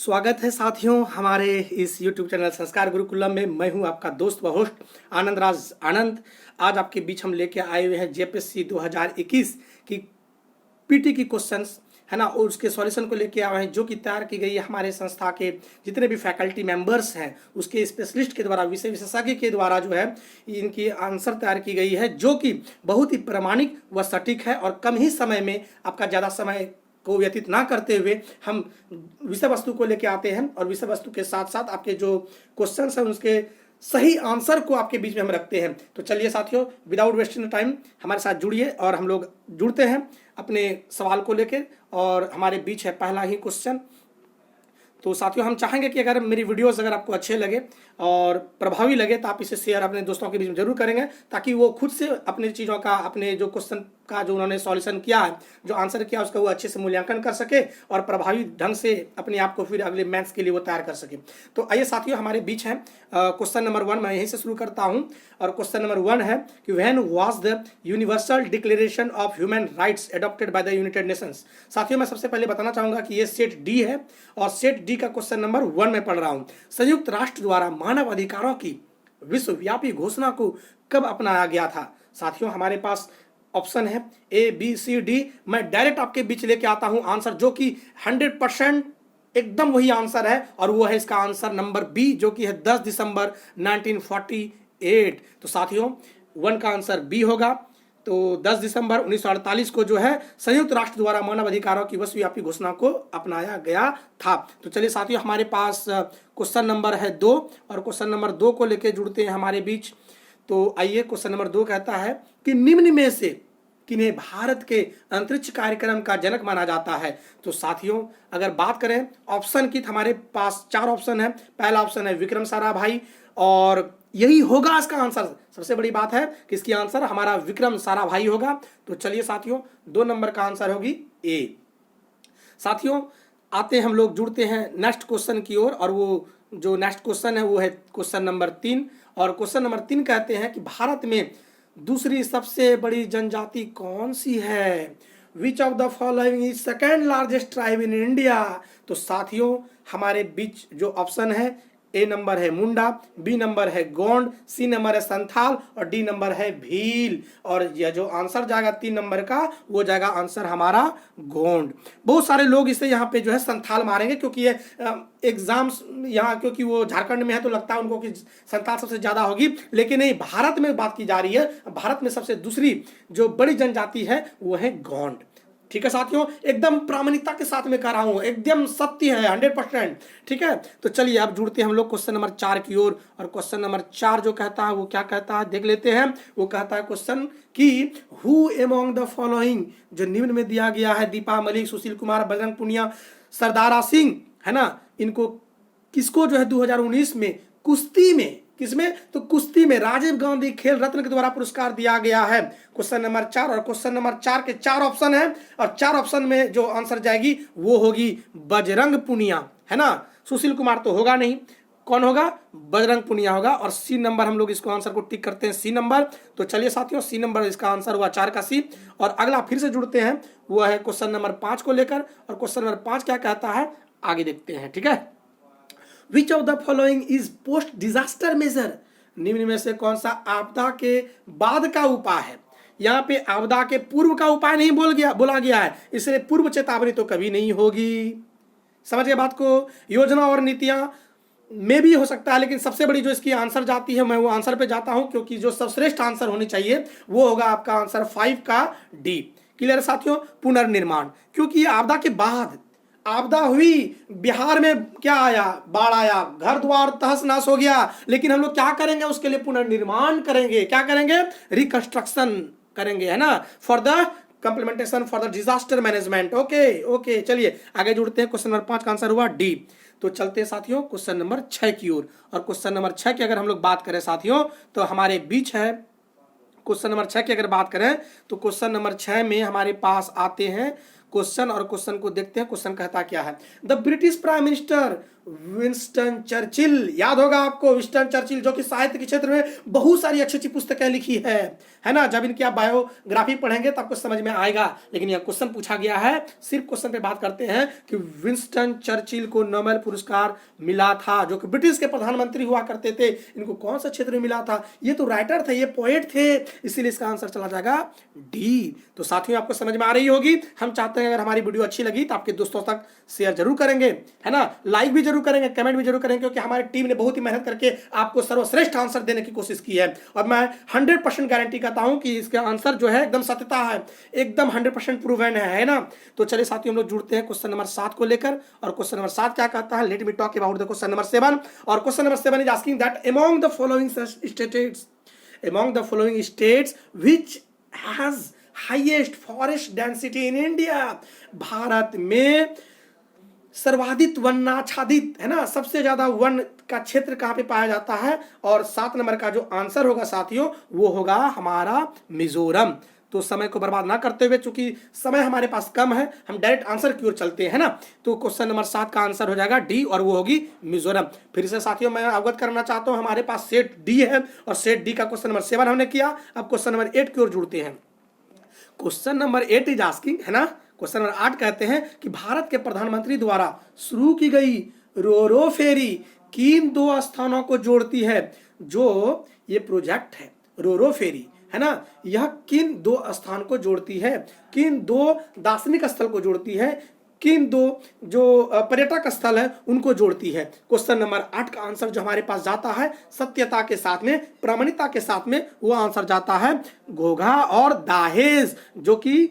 स्वागत है साथियों हमारे इस YouTube चैनल संस्कार गुरुकुलम में। मैं हूं आपका दोस्त व होस्ट आनंद राज आनंद। आज आपके बीच हम लेके आए हुए हैं जेपीएससी 2021 की पीटी की क्वेश्चंस है ना, और उसके सॉल्यूशन को लेके आए हैं जो कि तैयार की गई है हमारे संस्था के जितने भी फैकल्टी मेंबर्स हैं उसके स्पेशलिस्ट के द्वारा, विषय विशेषज्ञ के द्वारा जो है इनकी आंसर तैयार की गई है, जो कि बहुत ही प्रामाणिक व सटीक है। और कम ही समय में आपका ज़्यादा समय को व्यतीत ना करते हुए हम विषय वस्तु को लेके आते हैं और विषय वस्तु के साथ साथ आपके जो क्वेश्चंस हैं उसके सही आंसर को आपके बीच में हम रखते हैं। तो चलिए साथियों, विदाउट वेस्टिंग टाइम हमारे साथ जुड़िए और हम लोग जुड़ते हैं अपने सवाल को लेके। और हमारे बीच है पहला ही क्वेश्चन। तो साथियों, हम चाहेंगे कि अगर मेरी वीडियोस अगर आपको अच्छे लगे और प्रभावी लगे तो आप इसे शेयर अपने दोस्तों के बीच में जरूर करेंगे, ताकि वो खुद से अपनी चीज़ों का, अपने जो क्वेश्चन का जो उन्होंने सॉल्यूशन किया है, जो आंसर किया उसका वो अच्छे से मूल्यांकन कर सके और प्रभावी ढंग से अपने आप को फिर अगले मैथ्स के लिए वो तैयार कर सके। तो आइए साथियों, हमारे बीच है क्वेश्चन नंबर 1। मैं यहीं से शुरू करता हूँ और क्वेश्चन नंबर 1 है कि when was the universal declaration of human rights adopted by the United Nations. साथियों, मैं सबसे पहले बताना चाहूंगा कि ये सेट डी है और सेट डी का क्वेश्चन नंबर 1 में पढ़ रहा हूँ। संयुक्त राष्ट्र द्वारा मानव अधिकारों की विश्वव्यापी घोषणा को कब अपनाया गया था? साथियों, हमारे पास ऑप्शन है ए बी सी डी। मैं डायरेक्ट आपके बीच लेके आता हूं आंसर, जो कि 100% एकदम वही आंसर है, और वो है इसका आंसर नंबर बी, जो कि है 10 दिसंबर 1948। तो साथियों, 1 का आंसर बी होगा। तो 10 दिसंबर 1948 को जो है संयुक्त राष्ट्र द्वारा मानव अधिकारों की विश्वव्यापी घोषणा को अपनाया गया था। तो चलिए साथियों, हमारे पास क्वेश्चन नंबर है 2 और क्वेश्चन नंबर 2 को लेके जुड़ते हैं हमारे बीच। तो आइए, क्वेश्चन नंबर 2 कहता है कि निम्न में से किन्हें भारत के अंतरिक्ष कार्यक्रम का जनक माना जाता है? तो साथियों, अगर बात करें ऑप्शन की, तो हमारे पास 4 ऑप्शन है। पहला ऑप्शन है विक्रम साराभाई, और यही होगा इसका आंसर। सबसे बड़ी बात है कि इसकी आंसर हमारा विक्रम साराभाई होगा। तो चलिए साथियों, 2 नंबर का आंसर होगी ए। साथियों, आते हम लोग जुड़ते हैं नेक्स्ट क्वेश्चन की ओर, और वो जो नेक्स्ट क्वेश्चन है वो है क्वेश्चन नंबर 3। और क्वेश्चन नंबर 3 कहते हैं कि भारत में दूसरी सबसे बड़ी जनजाति कौन सी है? Which of the following is second largest tribe in India? तो साथियों, हमारे बीच जो ऑप्शन है, ए नंबर है मुंडा, बी नंबर है गोंड, सी नंबर है संथाल और डी नंबर है भील। और यह जो आंसर जाएगा 3 नंबर का, वो जाएगा आंसर हमारा गोंड। बहुत सारे लोग इसे यहाँ पे जो है संथाल मारेंगे, क्योंकि ये एग्जाम्स यहाँ, क्योंकि वो झारखंड में है तो लगता है उनको कि संथाल सबसे ज्यादा होगी, लेकिन नहीं, भारत में बात की जा रही है। भारत में सबसे दूसरी जो बड़ी जनजाति है वो है गोंड। ठीक है साथियों, एकदम प्रामाणिकता के साथ में कर रहा हूं, एकदम सत्य है 100%। ठीक है, तो चलिए अब जुड़ते हैं हम लोग क्वेश्चन नंबर 4 की ओर। और क्वेश्चन नंबर 4 जो कहता है वो क्या कहता है, देख लेते हैं। वो कहता है क्वेश्चन कि हु अमंग द फॉलोइंग, जो निम्न में दिया गया है, दीपा मलिक, सुशील कुमार, बजरंग पुनिया, सरदारा सिंह, है ना, इनको किसको जो है 2019 में कुश्ती में, किसमें, तो कुश्ती में राजीव गांधी खेल रत्न के द्वारा पुरस्कार दिया गया है? Question number 4। और क्वेश्चन नंबर 4 के 4 ऑप्शन है, और 4 ऑप्शन में जो आंसर जाएगी वो होगी बजरंग पुनिया, है ना। सुशील कुमार तो होगा नहीं, कौन होगा? बजरंग पुनिया होगा। और सी नंबर हम लोग इसको आंसर को टिक करते हैं, सी नंबर। तो चलिए साथियों, सी नंबर इसका आंसर हुआ 4 का सी। और अगला फिर से जुड़ते हैं, वो है क्वेश्चन नंबर 5 को लेकर। और क्वेश्चन नंबर 5 क्या कहता है, आगे देखते हैं। ठीक है, which of the following is post disaster major? निम्न में से कौन सा आपदा के बाद का उपाय है? यहाँ पे आपदा के पूर्व का उपाय नहीं बोला गया है, इसलिए पूर्व चेतावनी तो कभी नहीं होगी। समझ गए बात को? योजना और नीतियां में भी हो सकता है, लेकिन सबसे बड़ी जो इसकी आंसर जाती है, मैं वो आंसर पे जाता हूं, क्योंकि जो सर्वश्रेष्ठ आंसर होनी चाहिए वो होगा आपका आंसर 5 का डी। क्लियर साथियों? पुनर्निर्माण, क्योंकि ये आपदा के बाद आपदा हुई, बिहार में क्या आया, बाढ़ आया, घर द्वार तहस नहस हो गया, लेकिन हम लोग क्या करेंगे उसके लिए? पुनर्निर्माण करेंगे। क्या करेंगे? रिकंस्ट्रक्शन करेंगे, है ना, for the complementation for the disaster management. Okay, चलिए आगे जुड़ते हैं। क्वेश्चन नंबर 5 का आंसर हुआ डी। तो चलते हैं साथियों क्वेश्चन नंबर 6 की ओर। और क्वेश्चन नंबर 6 की अगर हम लोग बात करें साथियों, तो हमारे बीच है क्वेश्चन नंबर 6 की अगर बात करें, तो क्वेश्चन नंबर 6 में हमारे पास आते हैं क्वेश्चन, और क्वेश्चन को देखते हैं क्वेश्चन कहता क्या है। The British prime minister Winston Churchill, याद होगा आपको विंस्टन चर्चिल, जो कि साहित्य के क्षेत्र में बहुत सारी अच्छी अच्छी पुस्तकें लिखी है ना। जब इनकी आप बायोग्राफी पढ़ेंगे तब आपको समझ में आएगा, लेकिन यह क्वेश्चन पूछा गया है, सिर्फ क्वेश्चन पे बात करते हैं कि विंस्टन चर्चिल को नोबेल पुरस्कार मिला था, जो कि ब्रिटिश के प्रधानमंत्री हुआ करते थे। इनको कौन सा क्षेत्र में मिला था? ये तो राइटर थे, ये पोएट थे, इसीलिए इसका आंसर चला जाएगा डी। तो साथियों आपको समझ में आ रही होगी। हम चाहते हैं अगर हमारी वीडियो अच्छी लगी तो आपके दोस्तों तक शेयर जरूर करेंगे, है ना, लाइक भी जरूर करेंगे, कमेंट भी जरूर करेंगे, क्योंकि हमारी टीम ने बहुत ही मेहनत करके आपको सर्वश्रेष्ठ आंसर देने की कोशिश की है। और मैं 100% गारंटी करता हूं कि इसका आंसर जो है एकदम सत्यता है, एकदम 100% प्रूवन है ना। तो चलिए साथियों हम लोग जुड़ते हैं क्वेश्चन नंबर 7 को लेकर। और क्वेश्चन नंबर 7 क्या कहता है? Late me talk about the question number 7। और question number 7 is asking that among the following states which has highest forest density in India, Bharat में सर्वाधिक वनाच्छादित, है ना, सबसे ज्यादा वन का क्षेत्र कहां पे पाया जाता है? और 7 नंबर का जो आंसर होगा साथियों वो होगा हमारा मिजोरम। तो समय को बर्बाद ना करते हुए, चूंकि समय हमारे पास कम है, हम डायरेक्ट आंसर की ओर चलते हैं ना। तो क्वेश्चन नंबर 7 का आंसर हो जाएगा डी, और वो होगी मिजोरम। फिर से साथियों मैं अवगत करना चाहता हूं, हमारे पास सेट डी है, और सेट डी का क्वेश्चन नंबर 7 हमने किया। अब क्वेश्चन नंबर 8 की ओर जुड़ते हैं। क्वेश्चन नंबर 8 इज आस्किंग, है ना, क्वेश्चन नंबर 8 कहते हैं कि भारत के प्रधानमंत्री द्वारा शुरू की गई रोरो फेरी किन 2 स्थानों को जोड़ती है? जो ये प्रोजेक्ट है रोरो फेरी, है ना, यह किन 2 स्थान को जोड़ती है, किन 2 दार्शनिक स्थल को जोड़ती है, किन 2 जो पर्यटक स्थल है उनको जोड़ती है? क्वेश्चन नंबर 8 का आंसर जो हमारे पास जाता है सत्यता के साथ में, प्रामाणिकता के साथ में, वो आंसर जाता है घोघा और दाहेज, जो कि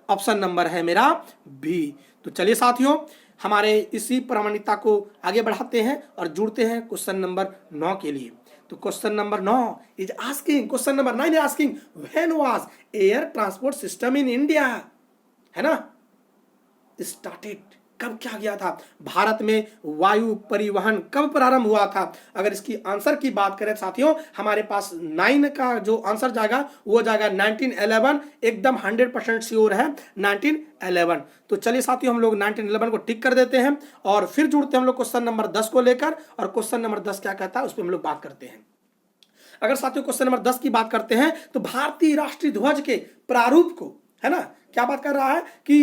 ऑप्शन नंबर है मेरा बी। तो चलिए साथियों हमारे इसी प्रामाणिकता को आगे बढ़ाते हैं और जुड़ते हैं क्वेश्चन नंबर 9 के लिए। तो question number 9 is asking, question number 9 is asking when was air transport system in India, है ना, स्टार्टेड, कब क्या गया था? भारत में वायु परिवहन कब प्रारंभ हुआ था? अगर इसकी आंसर की बात करें साथियों, हमारे पास 9 का जो आंसर जाएगा वो जाएगा 1911, एकदम 100% श्योर है 1911। तो चलिए साथियों हम लोग 1911 को टिक कर देते हैं और फिर जुड़ते हैं हम लोग क्वेश्चन नंबर 10 को लेकर। और क्वेश्चन नंबर 10 क्या कहता है उस पर हम लोग बात करते हैं। अगर साथियों क्वेश्चन नंबर 10 की बात करते हैं तो भारतीय राष्ट्रीय ध्वज के प्रारूप को, है ना, क्या बात कर रहा है कि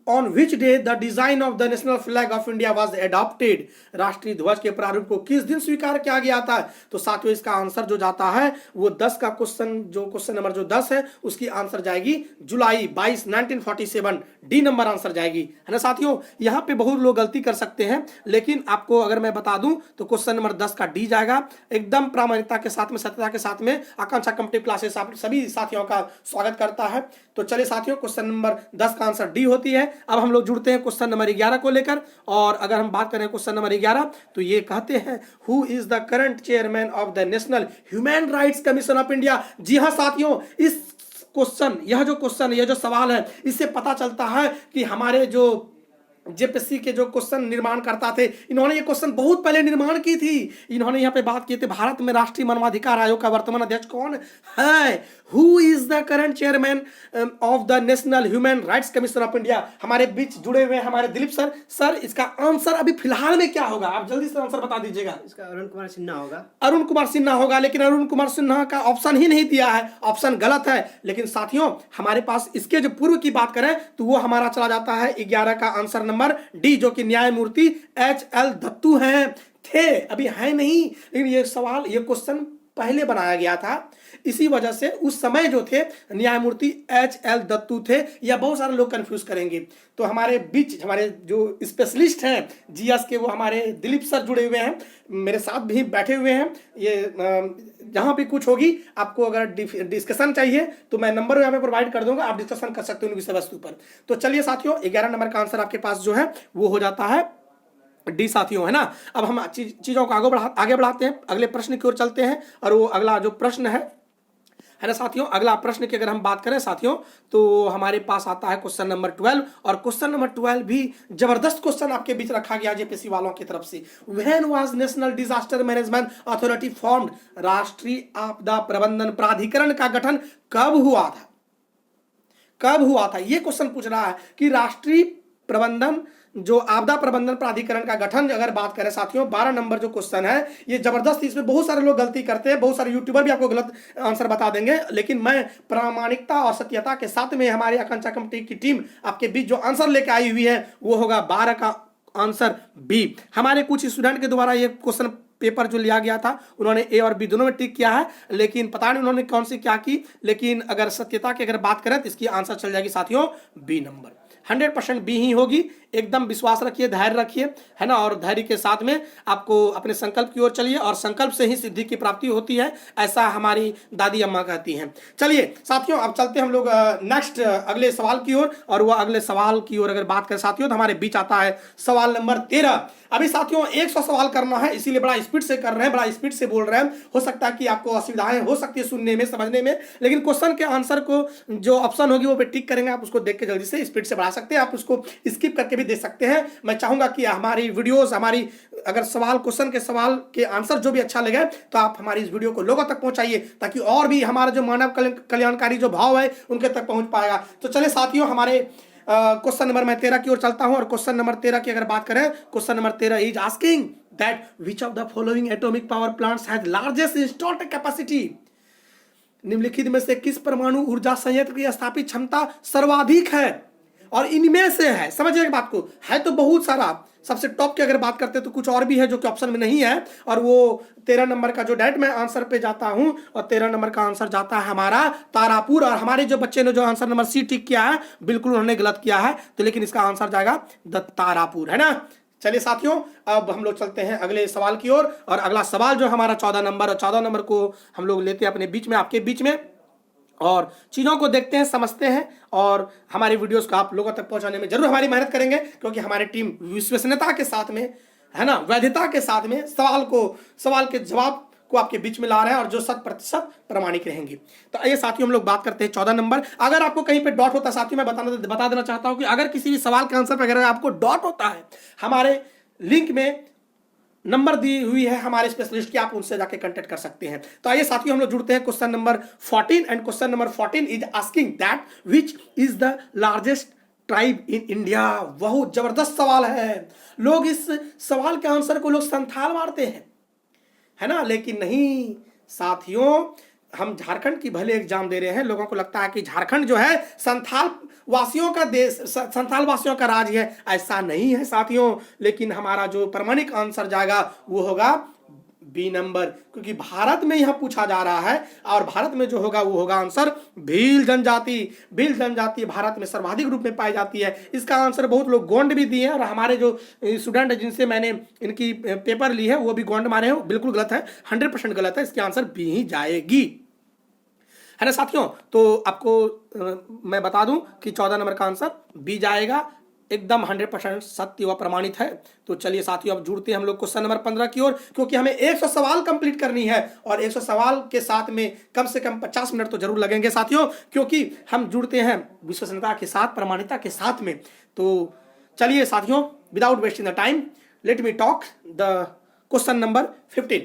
on which day the design of the national flag of India was adopted, राष्ट्रीय ध्वज के प्रारूप को किस दिन स्वीकार किया गया था? तो साथियों इसका आंसर जो जाता है वो 10 का क्वेश्चन, जो क्वेश्चन नंबर जो 10 है उसकी आंसर जाएगी जुलाई 22 1947, डी नंबर आंसर जाएगी, है ना साथियों। यहाँ पे बहुत लोग गलती कर सकते हैं, लेकिन आपको अगर मैं बता दूं तो क्वेश्चन नंबर 10 का डी जाएगा, एकदम प्रामाणिकता के साथ में, सत्यता के साथ में। आकांक्षा कॉम्पिटिटिव क्लासेस आप सभी साथियों का स्वागत करता है। तो चलिए साथियों क्वेश्चन नंबर 10 का आंसर डी होती है। अब हम लोग जुड़ते हैं क्वेश्चन नंबर 11 को लेकर। और अगर हम बात करें क्वेश्चन नंबर 11 तो ये कहते हैं who is the current chairman of the National Human Rights Commission of India. जी हाँ साथियों, इस क्वेश्चन, यह जो सवाल है, इससे पता चलता है कि हमारे जो जेपीएससी के जो क्वेश्चन निर्माण करता थे, इन्होंने ये क्वेश्चन बहुत पहले निर्माण की थी। इन्होंने यहाँ पे बात की थी भारत में राष्ट्रीय मानवाधिकार आयोग का वर्तमान अध्यक्ष कौन है? Who is the current chairman of the National Human Rights Commission of India. हमारे बीच जुड़े हुए हैं हमारे दिलीप सर। सर इसका आंसर अभी फिलहाल में क्या होगा? आप जल्दी से आंसर बता दीजिएगा। इसका अरुण कुमार सिन्हा होगा। अरुण कुमार सिन्हा होगा, लेकिन अरुण कुमार सिन्हा का ऑप्शन ही नहीं दिया है, ऑप्शन गलत है। लेकिन साथियों हमारे पास इसके जो पूर्व की बात करें तो वो हमारा चला जाता है 11 का आंसर नंबर डी, जो कि न्यायमूर्ति एच.एल. दत्तू हैं, थे, अभी है नहीं, लेकिन ये सवाल, ये क्वेश्चन पहले बनाया गया था, इसी वजह से उस समय जो थे न्यायमूर्ति एच.एल. दत्तू थे। या बहुत सारे लोग कंफ्यूज करेंगे। तो हमारे बीच हमारे जो स्पेशलिस्ट हैं जीएस के, वो हमारे दिलीप सर जुड़े हुए हैं, मेरे साथ भी बैठे हुए हैं। ये जहां भी कुछ होगी, आपको अगर डिस्कशन चाहिए तो मैं नंबर यहाँ पे प्रोवाइड कर दूंगा, आप डिस्कशन कर सकते हो उन विषय वस्तु पर। तो चलिए साथियों 11 नंबर का आंसर आपके पास जो है वो हो जाता है डी साथियों, है ना। अब हम चीजों को आगे बढ़ाते हैं, अगले प्रश्न की ओर चलते हैं। और वो अगला जो प्रश्न है ना साथियों, अगला प्रश्न की अगर हम बात करें साथियों तो हमारे पास आता है क्वेश्चन नंबर 12। और क्वेश्चन नंबर 12 भी जबरदस्त क्वेश्चन आपके बीच रखा गया जेपीएससी वालों की तरफ से। When was national disaster management authority formed, राष्ट्रीय आपदा प्रबंधन प्राधिकरण का गठन कब हुआ था? कब हुआ था, ये क्वेश्चन पूछ रहा है कि राष्ट्रीय प्रबंधन जो आपदा प्रबंधन प्राधिकरण का गठन अगर बात करें साथियों, 12 नंबर जो क्वेश्चन है ये जबरदस्त, इसमें बहुत सारे लोग गलती करते हैं, बहुत सारे यूट्यूबर भी आपको गलत आंसर बता देंगे, लेकिन मैं प्रामाणिकता और सत्यता के साथ में हमारी आकांक्षा कमेटी की टीम आपके बीच जो आंसर लेके आई हुई है वो होगा 12 का आंसर बी। हमारे कुछ स्टूडेंट के द्वारा ये क्वेश्चन पेपर जो लिया गया था उन्होंने ए और बी दोनों में टिक किया है, लेकिन पता नहीं उन्होंने कौन सी क्या की, लेकिन अगर सत्यता की अगर बात करें तो इसकी आंसर चल जाएगी साथियों बी नंबर, 100% बी ही होगी। एकदम विश्वास रखिए, धैर्य रखिए, है ना, और धैर्य के साथ में आपको अपने संकल्प की ओर चलिए, और संकल्प से ही सिद्धि की प्राप्ति होती है, ऐसा हमारी दादी अम्मा कहती हैं। चलिए साथियों अब चलते हम लोग नेक्स्ट अगले सवाल की ओर, और वह अगले सवाल की ओर अगर बात करें साथियों तो हमारे बीच आता है सवाल नंबर 13। अभी साथियों 100 सवाल करना है, इसीलिए बड़ा स्पीड से कर रहे हैं, बड़ा स्पीड से बोल रहे हैं, हो सकता है कि आपको असुविधाएं हो सकती है सुनने में, समझने में, लेकिन क्वेश्चन के आंसर को जो ऑप्शन होगी वो पे टिक करेंगे, आप उसको देख के जल्दी से स्पीड से बढ़ा सकते हैं, आप उसको स्किप करके भी देख सकते हैं। मैं चाहूंगा कि हमारी वीडियोस, हमारी अगर सवाल क्वेश्चन के सवाल के आंसर जो भी अच्छा लगे तो आप हमारी इस वीडियो को लोगों तक पहुंचाइए, ताकि और भी हमारा जो मानव कल्याणकारी जो भाव है उनके तक पहुंच पाएगा। तो चले साथियों हमारे क्वेश्चन नंबर मैं 13 की ओर चलता हूं, और क्वेश्चन नंबर 13 की अगर बात करें, question number 13 is asking that which of the following atomic power plants has largest installed capacity. निम्नलिखित में से किस परमाणु ऊर्जा संयंत्र की स्थापित क्षमता सर्वाधिक है, और इनमें से है, समझिए बात को, है तो बहुत सारा, सबसे टॉप की अगर बात करते हैं तो कुछ और भी है जो कि ऑप्शन में नहीं है, और वो 13 नंबर का जो डायरेक्ट मैं आंसर पे जाता हूं, और 13 नंबर का आंसर जाता है हमारा तारापुर, और हमारे जो बच्चे ने जो आंसर नंबर सी टिक किया है बिल्कुल उन्होंने गलत किया है, तो लेकिन इसका आंसर जाएगा द तारापुर, है ना। चलिए साथियों अब हम लोग चलते हैं अगले सवाल की ओर, और अगला सवाल जो हमारा 14 नंबर, और 14 नंबर को हम लोग लेते हैं अपने बीच में, आपके बीच में, और चीज़ों को देखते हैं, समझते हैं, और हमारी वीडियोस को आप लोगों तक पहुंचाने में जरूर हमारी मेहनत करेंगे, क्योंकि हमारी टीम विश्वसनीयता के साथ में, है ना, वैधता के साथ में सवाल के जवाब को आपके बीच में ला रहे हैं, और जो 100% प्रमाणिक रहेंगे। तो आइए साथियों हम लोग बात करते हैं 14 नंबर। अगर आपको कहीं पे डॉट होता है साथियों, मैं बता देना चाहता हूं कि अगर किसी भी सवाल के आंसर पर अगर आपको डॉट होता है, हमारे लिंक में नंबर दी हुई है हमारे स्पेशलिस्ट की, आप उनसे जाके कांटेक्ट कर सकते हैं। तो आइए साथियों हम लोग जुड़ते हैं question number 14, and question number 14 is asking that which is the largest tribe in India. बहुत जबरदस्त सवाल है, लोग इस सवाल के आंसर को लोग संथाल मारते हैं, है ना, लेकिन नहीं साथियों, हम झारखंड की भले एग्जाम दे रहे हैं, लोगों को लगता है कि झारखंड जो है संथाल वासियों का देश, संथाल वासियों का राज्य है, ऐसा नहीं है साथियों। लेकिन हमारा जो प्रमाणिक आंसर जाएगा वो होगा बी नंबर, क्योंकि भारत में यह पूछा जा रहा है, और भारत में जो होगा वो होगा आंसर भील जनजाति। भील जनजाति भारत में सर्वाधिक रूप में पाई जाती है। इसका आंसर बहुत लोग गोंड भी दिए हैं, और हमारे जो स्टूडेंट है जिनसे मैंने इनकी पेपर ली है वो भी गोंड मारे हैं, बिल्कुल गलत है, 100% गलत है, इसकी आंसर बी ही जाएगी, है ना साथियों। तो आपको मैं बता दूं कि 14 नंबर का आंसर बी जाएगा, एकदम 100% सत्य व प्रमाणित है। तो चलिए साथियों अब जुड़ते हैं हम लोग क्वेश्चन नंबर 15 की ओर, क्योंकि हमें 100 सवाल कंप्लीट करनी है, और 100 सवाल के साथ में कम से कम 50 मिनट तो जरूर लगेंगे साथियों, क्योंकि हम जुड़ते हैं विश्वसनीयता के साथ, प्रमाणिकता के साथ में। तो चलिए साथियों without wasting the time late me talk the question number 15,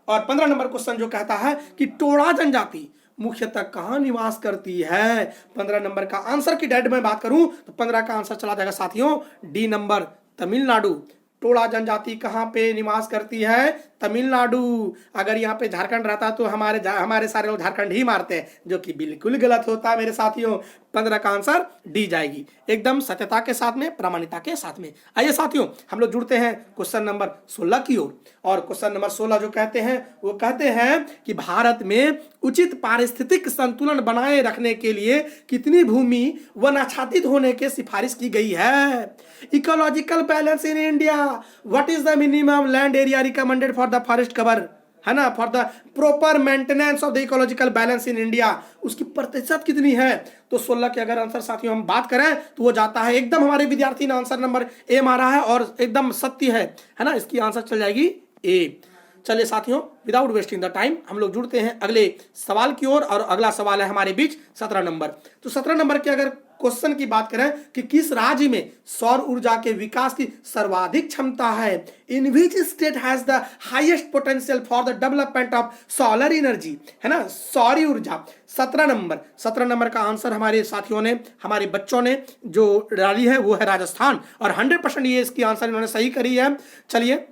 और 15 नंबर क्वेश्चन जो कहता है कि टोड़ा जनजाति मुख्यतः कहां निवास करती है। 15 नंबर का आंसर की डेट में बात करूं तो 15 का आंसर चला जाएगा साथियों डी नंबर, तमिलनाडु। टोड़ा जनजाति कहां पे निवास करती है, तमिलनाडु। अगर यहाँ पे झारखंड रहता तो हमारे सारे लोग झारखंड ही मारते हैं, जो कि बिल्कुल गलत होता है मेरे साथियों। 15 का आंसर डी जाएगी, एकदम सत्यता के साथ में, प्रामाणिकता के साथ में। आइए साथियों हम लोग जुड़ते हैं क्वेश्चन नंबर 16 की ओर, और क्वेश्चन नंबर 16 जो कहते हैं वो कहते हैं कि भारत में उचित पारिस्थितिक संतुलन बनाए रखने के लिए कितनी भूमि वनाच्छादित होने की सिफारिश की गई है। Ecological balance in India, what is the minimum land area recommended for the forest cover, है ना, for the proper maintenance of the ecological balance in India, उसकी प्रतिशत कितनी है। तो 16 के अगर आंसर साथियों हम बात करें तो वो जाता है, एकदम हमारे विद्यार्थी ने आंसर नंबर ए मारा है, और एकदम सत्य है ना, इसकी आंसर चल जाएगी ए। चलिए साथियों विदाउट वेस्टिंग द टाइम हम लोग जुड़ते हैं अगले सवाल की ओर, और अगला सवाल है हमारे बीच 17 नंबर। तो 17 नंबर की अगर क्वेश्चन की बात करें कि किस राज्य में सौर ऊर्जा के विकास की सर्वाधिक क्षमता है, in which state has the highest potential for the development of solar energy, है ना, सौर ऊर्जा। 17 नंबर का आंसर हमारे साथियों ने, हमारे बच्चों ने जो डाली है वो है राजस्थान, और 100% ये इसकी आंसर इन्होंने सही करी है। चलिए,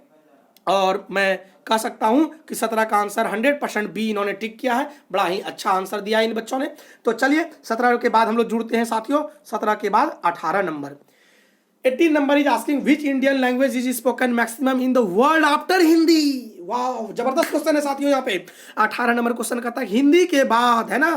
और मैं कह सकता हूं कि 17 का आंसर 100% बी इन्होंने टिक किया है। बड़ा ही अच्छा आंसर दिया है इन बच्चों ने। तो चलिए 17 के बाद हम लोग जुड़ते हैं साथियों, 17 के बाद 18 number. 18 number is asking which Indian language is spoken maximum in the world after Hindi. वाह, जबरदस्त क्वेश्चन है साथियों यहाँ पे। 18 नंबर क्वेश्चन कहता है हिंदी के बाद, है ना,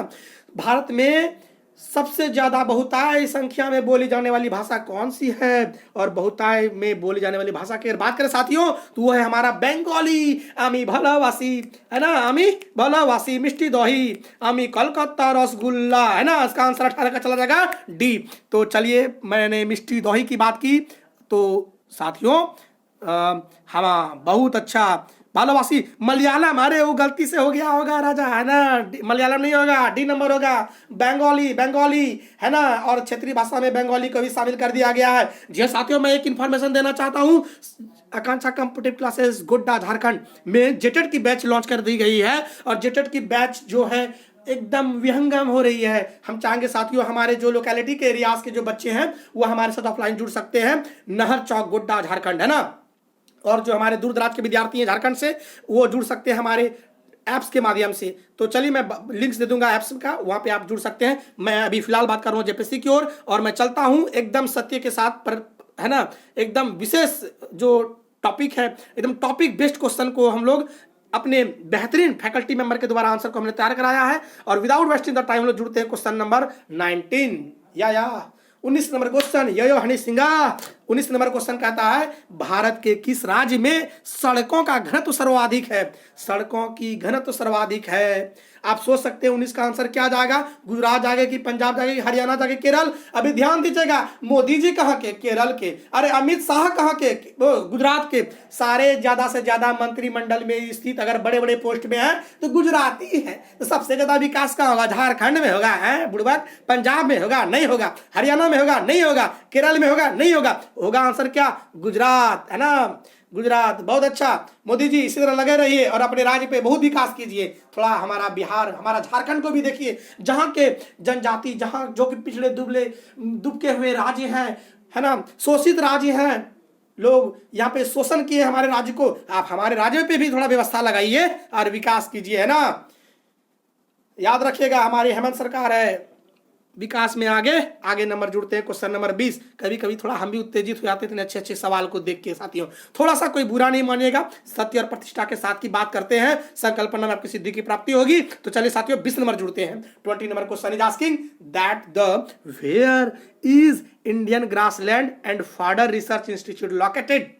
भारत में सबसे ज्यादा बहुताय संख्या में बोली जाने वाली भाषा कौन सी है, और बहुताय में बोली जाने वाली भाषा की अगर बात करें साथियों तो वो है हमारा बंगाली। आमी भलावासी, है ना, आमी भलावासी, मिष्टी दोही, आमी कोलकाता रसगुल्ला, है ना। इसका आंसर 18 का चला जाएगा डी। तो चलिए, मैंने मिष्टी दोही की बात की, तो साथियों हम बहुत अच्छा भालोवासी मलयालम, अरे वो गलती से हो गया होगा राजा, है ना, मलयालम नहीं होगा, डी नंबर होगा। बंगाली, है ना, और क्षेत्रीय भाषा में बंगाली को भी शामिल कर दिया गया है। जी साथियों, मैं एक इन्फॉर्मेशन देना चाहता हूँ, आकांक्षा कॉम्पिटिटिव क्लासेस गोड्डा झारखंड में जेटेट की बैच लॉन्च कर दी गई है, और जेटेट की बैच जो है एकदम विहंगम हो रही है। हम चाहेंगे साथियों हमारे जो लोकेलिटी के एरियाज के जो बच्चे हैं वो हमारे साथ ऑफलाइन जुड़ सकते हैं, नहर चौक गोड्डा झारखंड, है ना। और जो हमारे दूर दराज के विद्यार्थी हैं झारखंड से, वो जुड़ सकते हैं हमारे ऐप्स के माध्यम से। तो चलिए मैं लिंक्स दे दूंगा ऐप्स का, वहां पे आप जुड़ सकते हैं। मैं अभी फिलहाल बात कर रहा हूँ जेपीएससी की ओर, और मैं चलता हूँ एकदम सत्य के साथ पर, है ना, एकदम विशेष जो टॉपिक है, एकदम टॉपिक बेस्ड क्वेश्चन को हम लोग अपने बेहतरीन फैकल्टी मेंबर के द्वारा आंसर को हमने तैयार कराया है। और विदाउट वेस्टिंग द टाइम हम लोग जुड़ते हैं क्वेश्चन नंबर 19 या 19 नंबर क्वेश्चन। यो हनी सिंगा 19 नंबर क्वेश्चन कहता है भारत के किस राज्य में सड़कों का घनत्व सर्वाधिक है। सड़कों की घनत्व सर्वाधिक है। आप सोच सकते हैं 19 का आंसर क्या जाएगा, गुजरात जाएगा कि पंजाब जाएगा कि हरियाणा जाएगा, केरल। अभी ध्यान दीजिएगा, मोदी जी कहाँ के, केरल के। अरे अमित शाह कहाँ के, गुजरात के। सारे ज्यादा से ज्यादा मंत्रिमंडल में स्थित अगर बड़े बड़े पोस्ट में है तो गुजराती है। तो सबसे ज्यादा विकास कहाँ होगा, झारखंड में होगा, है बुड़बक। पंजाब में होगा, नहीं होगा। हरियाणा में होगा, नहीं होगा। केरल में होगा, नहीं होगा। होगा आंसर क्या, गुजरात, है ना, गुजरात। बहुत अच्छा मोदी जी, इसी तरह लगे रहिए और अपने राज्य पे बहुत विकास कीजिए। थोड़ा हमारा बिहार, हमारा झारखंड को भी देखिए, जहाँ के जनजाति, जहाँ जो कि पिछड़े दुबके हुए राज्य हैं, है ना, शोषित राज्य हैं, लोग यहाँ पे शोषण किए हमारे राज्य को। आप हमारे राज्य पे भी थोड़ा व्यवस्था लगाइए और विकास कीजिए, है ना। याद रखिएगा हमारी हेमंत सरकार है, विकास में आगे नंबर जुड़ते हैं। Question number 20। कभी कभी थोड़ा हम भी उत्तेजित हो जाते थे अच्छे अच्छे सवाल को देख के साथियों, थोड़ा सा कोई बुरा नहीं मानिएगा। सत्य और प्रतिष्ठा के साथ की बात करते हैं, संकल्पना में आपकी सिद्धि की प्राप्ति होगी। तो चलिए साथियों 20 नंबर जुड़ते हैं। 20 number question is asking that the where is Indian grassland and fodder research institute located.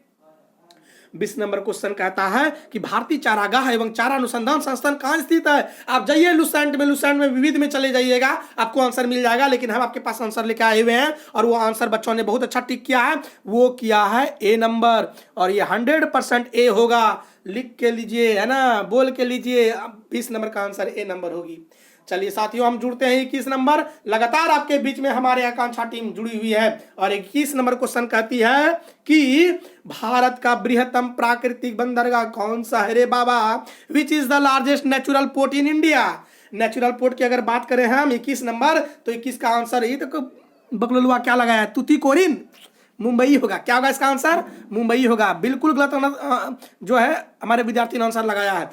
20 number question कहता है कि भारतीय चारागाह एवं चारा अनुसंधान संस्थान कहां स्थित है। आप जाइए लुसेंट में विविध में चले जाइएगा, आपको आंसर मिल जाएगा। लेकिन हम आपके पास आंसर लेकर आए हुए हैं और वो आंसर बच्चों ने बहुत अच्छा टिक किया है, वो किया है ए नंबर, और ये 100% ए होगा। लिख के लीजिए, है ना, बोल के लीजिए, 20 नंबर का आंसर ए नंबर होगी। चलिए साथियों हम जुड़ते हैं 21 नंबर। लगातार आपके बीच में हमारे आकांक्षा टीम जुड़ी हुई है, और 21 नंबर क्वेश्चन कहती है कि भारत का बृहत्तम प्राकृतिक बंदरगाह कौन सा है रे बाबा। Which is the largest natural port in India. Natural port की अगर बात करें हम 21 नंबर, तो 21 का आंसर ये तो बकलुआ क्या लगाया है, तुतीकोरिन, मुंबई होगा। क्या होगा इसका आंसर, मुंबई होगा। बिल्कुल गलत जो है हमारे विद्यार्थी ने आंसर लगाया है।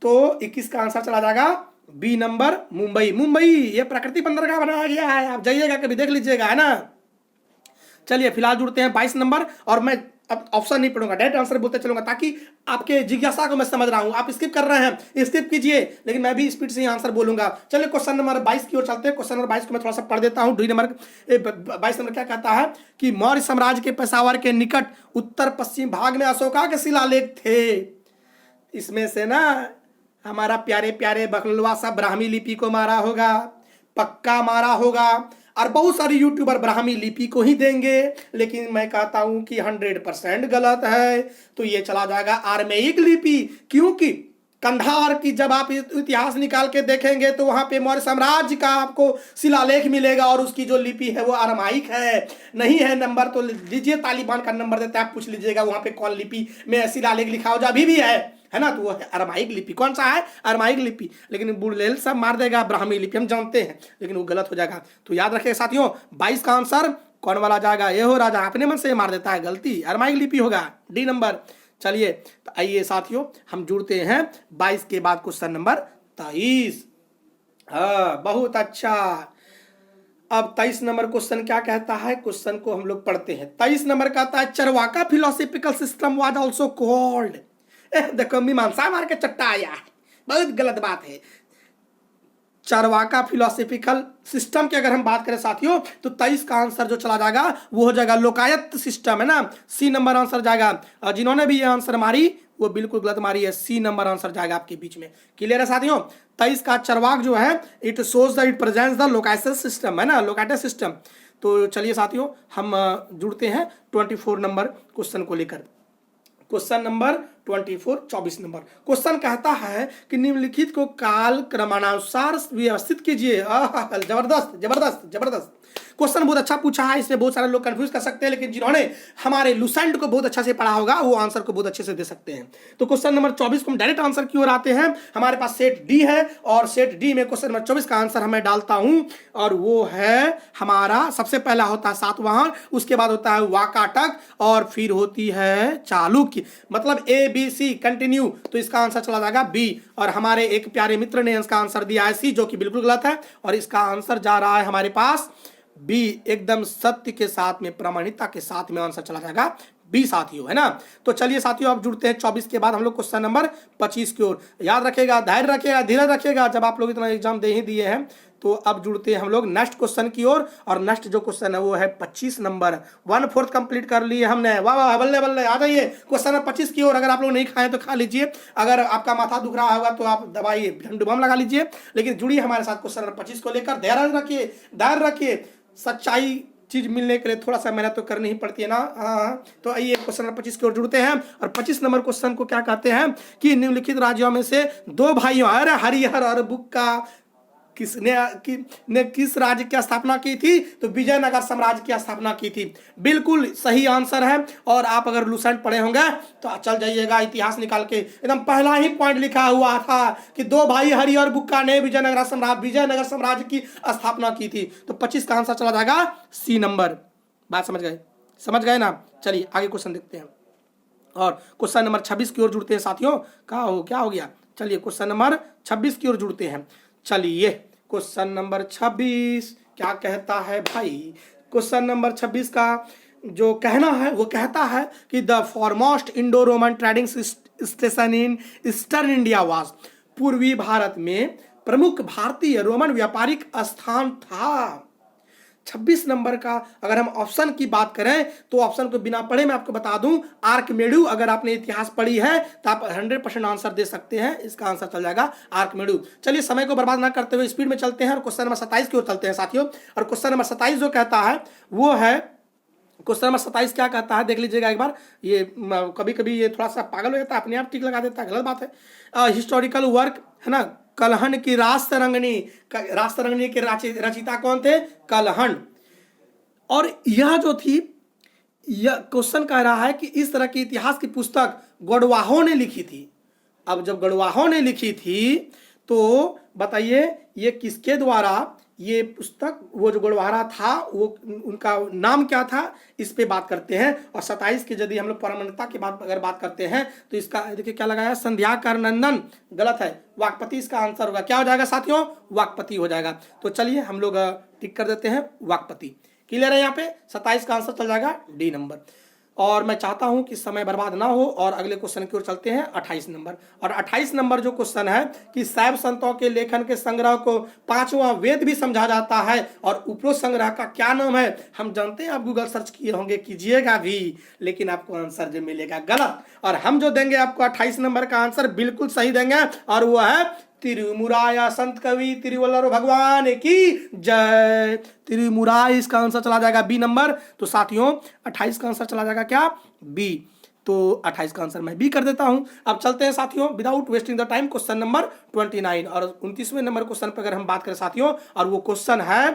तो 21 का आंसर चला जाएगा बी नंबर, मुंबई। ये प्राकृतिक बंदरगाह बनाया गया है, आप जाइएगा कभी देख लीजिएगा, है ना। चलिए फिलहाल जुड़ते हैं 22 नंबर, और मैं अब ऑप्शन नहीं पढ़ूंगा, डायरेक्ट आंसर बोलते चलूंगा ताकि आपके जिज्ञासा को मैं समझ रहा हूं। आप स्किप कर रहे हैं, स्किप कीजिए, लेकिन मैं भी स्पीड से ही आंसर बोलूंगा। चलिए क्वेश्चन नंबर 22 की ओर चलते हैं। क्वेश्चन नंबर 22 को मैं थोड़ा सा पढ़ देता हूं। 22 नंबर क्या कहता है कि मौर्य साम्राज्य के पेशावर के निकट उत्तर पश्चिम भाग में अशोका के शिलालेख थे। इसमें से ना हमारा प्यारे प्यारे बकलवा सा ब्राह्मी लिपि को मारा होगा, पक्का मारा होगा, और बहुत सारे यूट्यूबर ब्राह्मी लिपि को ही देंगे, लेकिन मैं कहता हूं कि 100% गलत है। तो ये चला जाएगा आर्मेइक लिपि, क्योंकि कंधार की जब आप इतिहास निकाल के देखेंगे तो वहां पे मौर्य साम्राज्य का आपको शिलालेख मिलेगा और उसकी जो लिपि है वो अरामाइक है। नहीं है नंबर तो लीजिए, तालिबान का नंबर देता है, आप पूछ लीजिएगा वहां पे कौन लिपि में शिलालेख लिखा हो जो अभी भी है ना, तो वो है अरामाइक लिपि। कौन सा है? अरामाइक लिपि। लेकिन बुड़लेल सब मार देगा ब्राह्मी लिपि, हम जानते हैं, लेकिन वो गलत हो जाएगा। तो याद रखिए साथियों, 22 का आंसर कौन वाला जाएगा? ये हो राजा, अपने मन से मार देता है, गलती, अरामाइक लिपि होगा, डी नंबर। चलिए तो आइए साथियों हम जुड़ते हैं 22 के बाद क्वेश्चन नंबर 23। हाँ बहुत अच्छा। अब 23 नंबर क्वेश्चन क्या कहता है, क्वेश्चन को हम लोग पढ़ते हैं। 23 नंबर कहता है Charvaka philosophical system was also called. देखो मीमांसा मार के चट्टा आया है, बहुत गलत बात है। चरवाका फिलोसॉफिकल सिस्टम की अगर हम बात करें साथियों तो 23 का आंसर जो चला जाएगा वो हो जाएगा लोकायत सिस्टम, है ना, सी नंबर आंसर जाएगा। और जिन्होंने भी ये आंसर मारी वो बिल्कुल गलत मारी है, सी नंबर आंसर जाएगा आपके बीच में। क्लियर है साथियों? 23 का चरवाक जो है it shows the it presents the Lokayat system, है ना, लोकायत सिस्टम। तो चलिए साथियों हम जुड़ते हैं 24 नंबर क्वेश्चन को लेकर। क्वेश्चन नंबर 24 24 नंबर क्वेश्चन कहता है कि निम्नलिखित को काल क्रमानुसार व्यवस्थित कीजिए। जबरदस्त जबरदस्त जबरदस्त क्वेश्चन, बहुत अच्छा पूछा है। इसमें बहुत सारे लोग कंफ्यूज कर सकते हैं, लेकिन जिन्होंने हमारे लुसेंट को बहुत अच्छा से पढ़ा होगा वो आंसर को बहुत अच्छे से दे सकते हैं। तो क्वेश्चन नंबर 24 को हम डायरेक्ट आंसर की ओर आते हैं। हमारे पास सेट डी है और सेट डी में क्वेश्चन नंबर 24 का आंसर हमें डालता हूं और वो है हमारा, सबसे पहला होता है सातवाहन, उसके बाद होता है वाकाटक और फिर होती है चालुक्य, मतलब ए बी सी कंटिन्यू। तो इसका आंसर चला जाएगा बी। और हमारे एक प्यारे मित्र ने इसका आंसर दिया है सी, जो कि बिल्कुल गलत है। और इसका आंसर जा रहा है हमारे पास बी, एकदम सत्य के साथ में, प्रामाणिकता के साथ में आंसर चला जाएगा बी साथियों, है ना। तो चलिए साथियों अब जुड़ते हैं 24 के बाद हम लोग क्वेश्चन नंबर 25 की ओर। याद रखिएगा, धैर्य रखिएगा, धीरज रखिएगा, जब आप लोग इतना एग्जाम दे ही दिए हैं। तो अब जुड़ते हैं हम लोग नेक्स्ट क्वेश्चन की ओर। और नेक्स्ट जो क्वेश्चन है वो है 25 नंबर। 1/4 कंप्लीट कर लिए हमने, वाह वाह, बल्ले बल्ले। आ जाइए क्वेश्चन नंबर 25 की ओर। अगर आप लोग नहीं खाएं तो खा लीजिए, अगर आपका माथा दुख रहा होगा तो आप दवाई झंडू बम लगा लीजिए, लेकिन जुड़िए हमारे साथ क्वेश्चन नंबर 25 को लेकर। धैर्य रखिए, धैर्य रखिए, सच्चाई चीज मिलने के लिए थोड़ा सा मेहनत तो करनी ही पड़ती है ना। हाँ, तो आइए क्वेश्चन नंबर 25 की ओर जुड़ते हैं। और 25 नंबर क्वेश्चन को क्या कहते हैं कि निम्नलिखित राज्यों में से दो भाइयों हरिहर और बुक्का ने किस राज्य की स्थापना की थी? तो विजयनगर साम्राज्य की स्थापना की थी। बिल्कुल सही आंसर है। और आप अगर लुसेंट पढ़े होंगे तो चल जाइएगा इतिहास निकाल के, एकदम पहला ही पॉइंट लिखा हुआ था कि दो भाई हरि और बुक्का ने विजयनगर साम्राज्य की स्थापना की थी। तो 25 का आंसर चला जाएगा सी नंबर। बात समझ गए? समझ गए ना? चलिए आगे क्वेश्चन देखते हैं और क्वेश्चन नंबर 26 की ओर जुड़ते हैं साथियों। क्या हो गया? चलिए क्वेश्चन नंबर 26 की ओर जुड़ते हैं। चलिए क्वेश्चन नंबर 26 क्या कहता है भाई? क्वेश्चन नंबर 26 का जो कहना है वो कहता है कि the foremost Indo Roman trading station in eastern India was, पूर्वी भारत में प्रमुख भारतीय रोमन व्यापारिक स्थान था। 26 नंबर का अगर हम ऑप्शन की बात करें तो ऑप्शन को बिना पढ़े मैं आपको बता दूं, आर्कमेडू। अगर आपने इतिहास पढ़ी है तो आप 100% आंसर दे सकते हैं। इसका आंसर चल जाएगा आर्कमेडू। चलिए समय को बर्बाद ना करते हुए स्पीड में चलते हैं और क्वेश्चन नंबर 27 की ओर चलते हैं साथियों। और क्वेश्चन नंबर 27 जो कहता है वो है, क्वेश्चन नंबर 27 क्या कहता है देख लीजिएगा एक बार। ये कभी कभी ये थोड़ा सा पागल हो जाता है, अपने आप टिक लगा देता है, गलत बात है। हिस्टोरिकल वर्क, है ना, कलहन की रास्तरंगिणी के रचिता कौन थे? कलहन। और यह जो थी, यह क्वेश्चन कह रहा है कि इस तरह की इतिहास की पुस्तक गढ़वाहों ने लिखी थी। अब जब गढ़वाहों ने लिखी थी तो बताइए ये किसके द्वारा ये पुस्तक, वो जो गढ़वाहा था वो उनका नाम क्या था, इस पे बात करते हैं। और 27 की यदि हम लोग प्रामाणिकता की बात अगर बात करते हैं तो इसका देखिए क्या लगाया, संध्याकर नंदन, गलत है, वाकपति इसका आंसर होगा। क्या हो जाएगा साथियों? वाकपति हो जाएगा। तो चलिए हम लोग टिक कर देते हैं वाकपति। क्लियर है? यहाँ पे 27 का आंसर चल जाएगा डी नंबर। और मैं चाहता हूं कि समय बर्बाद ना हो और अगले क्वेश्चन की ओर चलते हैं 28 नंबर। और 28 नंबर जो क्वेश्चन है कि शैव संतों के लेखन के संग्रह को पांचवा वेद भी समझा जाता है और उपरोक्त संग्रह का क्या नाम है? हम जानते हैं आप गूगल सर्च किए होंगे, कीजिएगा भी, लेकिन आपको आंसर जो मिलेगा गलत। और हम जो देंगे आपको 28 नंबर का आंसर बिल्कुल सही देंगे और वो है तिरुमुराया संत कवि तिरुवल्लुवर भगवान की जय। तिरुमुराई इसका आंसर चला जाएगा बी नंबर। तो साथियों 28 का आंसर चला जाएगा क्या? बी। तो 28 का आंसर मैं भी कर देता हूं। अब चलते हैं साथियों without wasting the time question number 29 और 29वें नंबर क्वेश्चन पर अगर हम बात करें साथियों, और वो क्वेश्चन है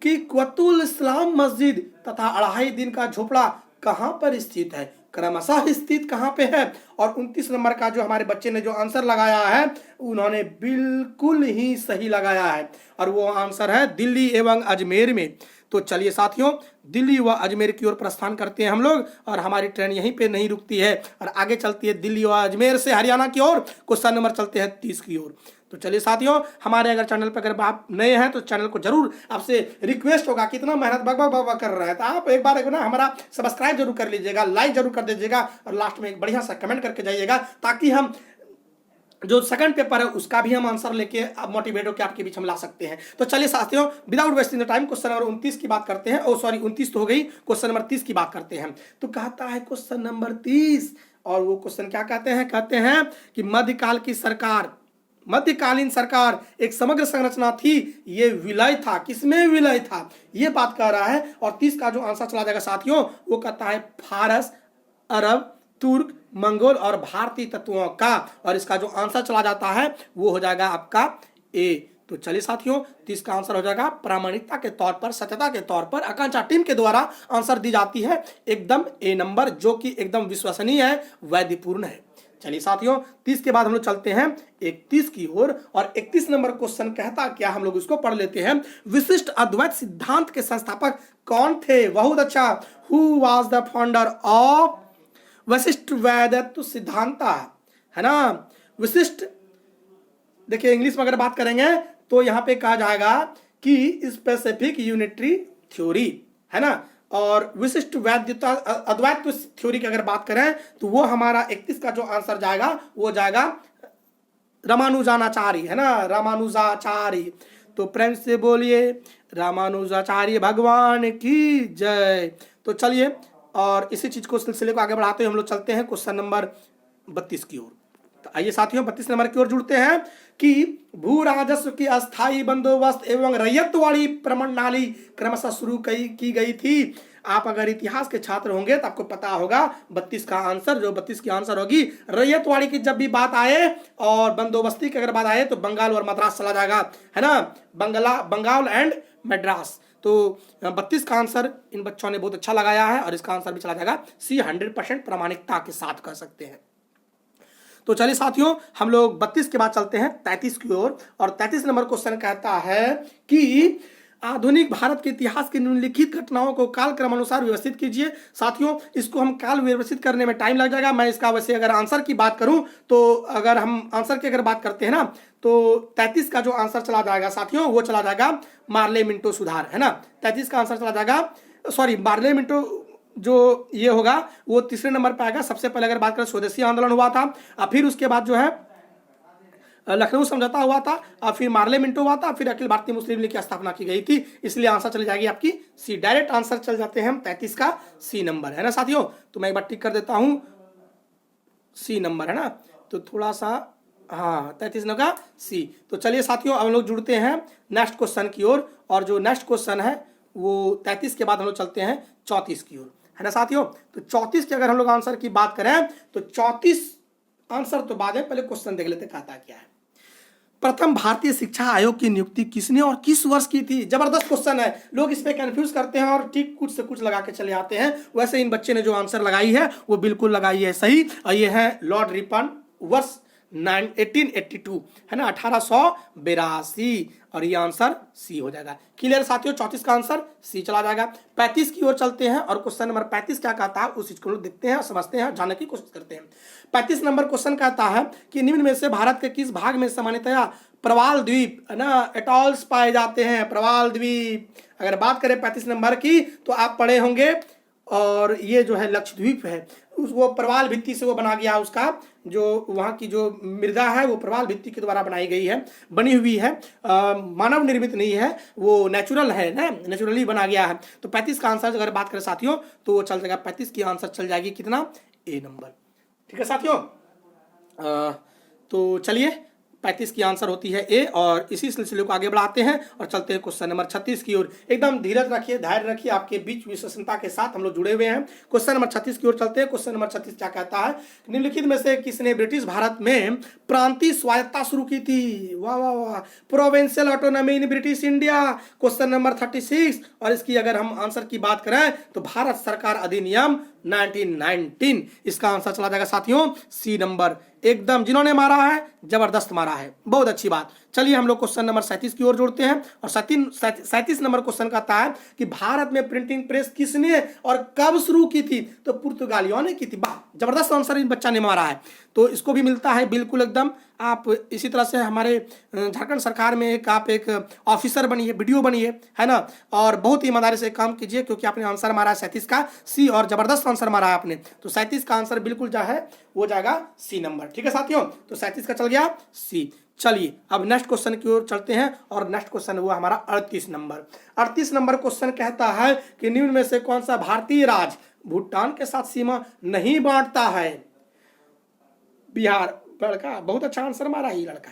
कि क्वतुल इस्लाम मस्जिद तथा 2.5 दिन का झोपड़ा कहां पर स्थित है, क्रमशः स्थित कहां पे है। और 29 नंबर का जो हमारे बच्चे ने जो आंसर लगाया है उन्होंने बिल्कुल ही सही लगाया है और वो आंसर है दिल्ली एवं अजमेर में। तो चलिए साथियों दिल्ली व अजमेर की ओर प्रस्थान करते हैं हम लोग और हमारी ट्रेन यहीं पे नहीं रुकती है और आगे चलती है दिल्ली व अजमेर से हरियाणा की ओर। क्वेश्चन नंबर चलते हैं 30 की ओर। तो चलिए साथियों हमारे अगर चैनल पर अगर आप नए हैं तो चैनल को जरूर आपसे रिक्वेस्ट होगा, कितना मेहनत बग कर रहे हैं तो आप एक बार ना हमारा सब्सक्राइब जरूर कर लीजिएगा, लाइक जरूर कर दीजिएगा और लास्ट में एक बढ़िया सा कमेंट करके जाइएगा ताकि हम जो सेकंड पेपर है उसका भी हम आंसर लेके अब मोटिवेट होकर आपके बीच हम ला सकते हैं। तो चलिए साथियों without wasting the time question number 29 की बात करते हैं। 29 तो हो गई, क्वेश्चन नंबर 30 की बात करते हैं। तो कहता है क्वेश्चन नंबर 30 और वो क्वेश्चन क्या कहते हैं, कहते हैं कि मध्यकालीन सरकार एक समग्र संरचना थी, ये विलय था, किसमें विलय था ये बात कर रहा है। और 30 का जो आंसर चला जाएगा साथियों वो कहता है फारस, अरब, तुर्क, मंगोल और भारतीय तत्वों का, और इसका जो आंसर चला जाता है वो हो जाएगा आपका ए। तो चलिए साथियों 30 का आंसर हो जाएगा प्रामाणिकता के तौर पर, सत्यता के तौर पर आकांक्षा टीम के द्वारा आंसर दी जाती है एकदम ए नंबर, जो कि एकदम विश्वसनीय है, वैधपूर्ण है। चलिए साथियों 30 के बाद हम लोग चलते हैं 31 की ओर और 31 नंबर क्वेश्चन कहता क्या, हम लोग इसको पढ़ लेते हैं। विशिष्ट अद्वैत सिद्धांत के संस्थापक कौन थे, बहुत अच्छा, who was the founder of वशिष्ठ वैदत्व सिद्धांत, है ना। विशिष्ट देखिए इंग्लिश में अगर बात करेंगे तो यहाँ पे कहा जाएगा कि स्पेसिफिक यूनिटरी थ्योरी, है ना। और विशिष्ट वैधता अद्वैत थ्योरी की अगर बात करें तो वो हमारा 31 का जो आंसर जाएगा वो जाएगा रामानुजाचार्य, है ना, रामानुजाचार्य। तो प्रेम से बोलिए रामानुजाचार्य भगवान की जय। तो चलिए और इसी चीज को सिलसिले को आगे बढ़ाते हुए हम लोग चलते हैं क्वेश्चन नंबर 32 की ओर। तो आइए साथियों 32 नंबर की ओर जुड़ते हैं कि भू राजस्व की अस्थायी बंदोबस्त एवं रैयतवाड़ी प्रणाली क्रमशः शुरू की गई थी। आप अगर इतिहास के छात्र होंगे तो आपको पता होगा 32 का आंसर, जो 32 की आंसर होगी रैयतवाड़ी की जब भी बात आए और बंदोबस्ती की अगर बात आए तो बंगाल और मद्रास चला जाएगा, है ना, बंगाल एंड मद्रास। तो 32 का आंसर इन बच्चों ने बहुत अच्छा लगाया है और इसका आंसर भी चला जाएगा सी, 100% प्रामाणिकता के साथ कह सकते हैं। तो चलिए साथियों हम लोग 32 के बाद चलते हैं 33 की ओर और 33 नंबर क्वेश्चन कहता है कि आधुनिक भारत के इतिहास की निम्नलिखित घटनाओं को कालक्रम अनुसार व्यवस्थित कीजिए। साथियों इसको हम काल व्यवस्थित करने में टाइम लग जाएगा। मैं इसका वैसे अगर आंसर की बात करूं तो अगर हम आंसर की अगर बात करते हैं ना तो 33 का जो आंसर चला जाएगा साथियों वो चला जाएगा मार्ले मिंटो सुधार, है ना। 33 का आंसर चला जाएगा, सॉरी मार्ले मिंटो जो ये होगा वो तीसरे नंबर पे आएगा। सबसे पहले अगर बात करें स्वदेशी आंदोलन हुआ था और फिर उसके बाद जो है लखनऊ समझौता हुआ था और फिर मार्ले मिंटो हुआ था, फिर अखिल भारतीय मुस्लिम लीग की स्थापना की गई थी। इसलिए आंसर चली जाएगी आपकी सी, डायरेक्ट आंसर चल जाते हैं हम 33 का सी नंबर, है ना साथियों। तो मैं एक बार टिक कर देता हूं सी नंबर, है ना। तो थोड़ा सा हाँ 33 नंबर का सी। तो चलिए साथियों अब हम लोग जुड़ते हैं नेक्स्ट क्वेश्चन की ओर और जो नेक्स्ट क्वेश्चन है वो 33 के बाद हम लोग चलते हैं 34 की ओर, है ना साथियों। तो 34 के अगर हम लोग आंसर की बात करें तो 34 आंसर तो बाद में, पहले क्वेश्चन देख लेते कहता क्या है। प्रथम भारतीय शिक्षा आयोग की नियुक्ति किसने और किस वर्ष की थी। जबरदस्त क्वेश्चन है, लोग इस पे कंफ्यूज करते हैं और ठीक कुछ से कुछ लगा के चले आते हैं। वैसे इन बच्चे ने जो आंसर लगाई है वो बिल्कुल लगाई है सही और ये है लॉर्ड रिपन, वर्ष 1882, है ना, 1882 और ये आंसर सी हो जाएगा। क्लियर साथियों 34 का आंसर सी चला जाएगा। 35 की ओर चलते हैं और क्वेश्चन नंबर 35 क्या कहता है उस चीज को देखते हैं, समझते हैं, जानने की कोशिश करते हैं। 35 नंबर क्वेश्चन कहता है कि निम्न में से भारत के किस भाग में सामान्यतया प्रवाल द्वीप, है ना, एटॉल्स पाए जाते हैं। प्रवाल द्वीप अगर बात करें 35 नंबर की तो आप पढ़े होंगे और ये जो है लक्षद्वीप है उस वो प्रवाल भित्ति से वो बना गया, उसका जो वहाँ की जो मृदा है वो प्रवाल भित्ति के द्वारा बनाई गई है, बनी हुई है, मानव निर्मित नहीं है, वो नेचुरल है ना, नेचुरली बना गया है। तो 35 का आंसर अगर बात करें साथियों तो वो चल जाएगा 35 की आंसर चल जाएगी कितना, ए नंबर। ठीक है साथियों तो चलिए 35 की आंसर होती है ए। और इसी सिलसिले को आगे बढ़ाते हैं और चलते हैं क्वेश्चन नंबर 36 की ओर। एकदम धीरज रखिए, धैर्य रखिए, आपके बीच विश्वसनीयता के साथ हम लोग जुड़े हुए हैं। क्वेश्चन नंबर 36 की ओर चलते हैं। क्वेश्चन नंबर 36 क्या कहता है, निम्नलिखित में से किसने ब्रिटिश भारत में प्रांतीय स्वायत्तता शुरू की थी? वाह वाह वाह, provincial autonomy in British India. Question number 36। और इसकी अगर हम आंसर की बात करें तो भारत सरकार अधिनियम 1919। इसका आंसर चला जाएगा साथियों सी नंबर। एकदम जिन्होंने मारा है जबरदस्त मारा है, बहुत अच्छी बात। चलिए हम लोग क्वेश्चन नंबर 37 की ओर जोड़ते हैं। और 37 नंबर क्वेश्चन कहता है कि भारत में प्रिंटिंग प्रेस किसने और कब शुरू की थी? तो पुर्तगालियों ने की थी। वाह, जबरदस्त आंसर इन बच्चा ने मारा है, तो इसको भी मिलता है बिल्कुल एकदम। आप इसी तरह से हमारे झारखंड सरकार में आप एक ऑफिसर बनिए, वीडियो बनिए, है ना, और बहुत ही ईमानदारी से काम कीजिए, क्योंकि आपने आंसर मारा है 37 का सी, और जबरदस्त आंसर मारा है आपने। तो 37 का आंसर बिल्कुल जो है वो जाएगा सी नंबर। ठीक है साथियों, तो 37 का चल गया सी। चलिए अब नेक्स्ट क्वेश्चन की ओर चलते हैं, और नेक्स्ट क्वेश्चन हुआ हमारा 38 नंबर। 38 नंबर क्वेश्चन कहता है कि निम्न में से कौन सा भारतीय राज्य भूटान के साथ सीमा नहीं बांटता है? बिहार। लड़का बहुत अच्छा आंसर मारा ही, लड़का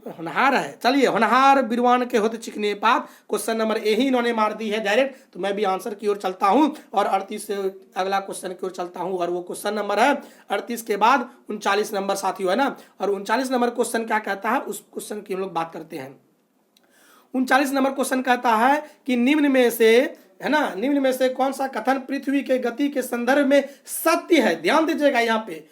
होनहार है। चलिए, होनहार बिरवान के होते चिकने पात। क्वेश्चन नंबर ए ही इन्होंने मार दी है डायरेक्ट, तो मैं भी आंसर की ओर चलता हूं और 38 से अगला क्वेश्चन की ओर चलता हूं। और वो क्वेश्चन नंबर है 38 के बाद 39 नंबर साथियों, है ना। और 39 नंबर क्वेश्चन क्या कहता है, उस क्वेश्चन की हम लोग बात करते हैं। 39 नंबर क्वेश्चन कहता है कि निम्न में से, है ना, निम्न में से कौन सा कथन पृथ्वी के गति के संदर्भ में सत्य है? ध्यान दीजिएगा, यहाँ पे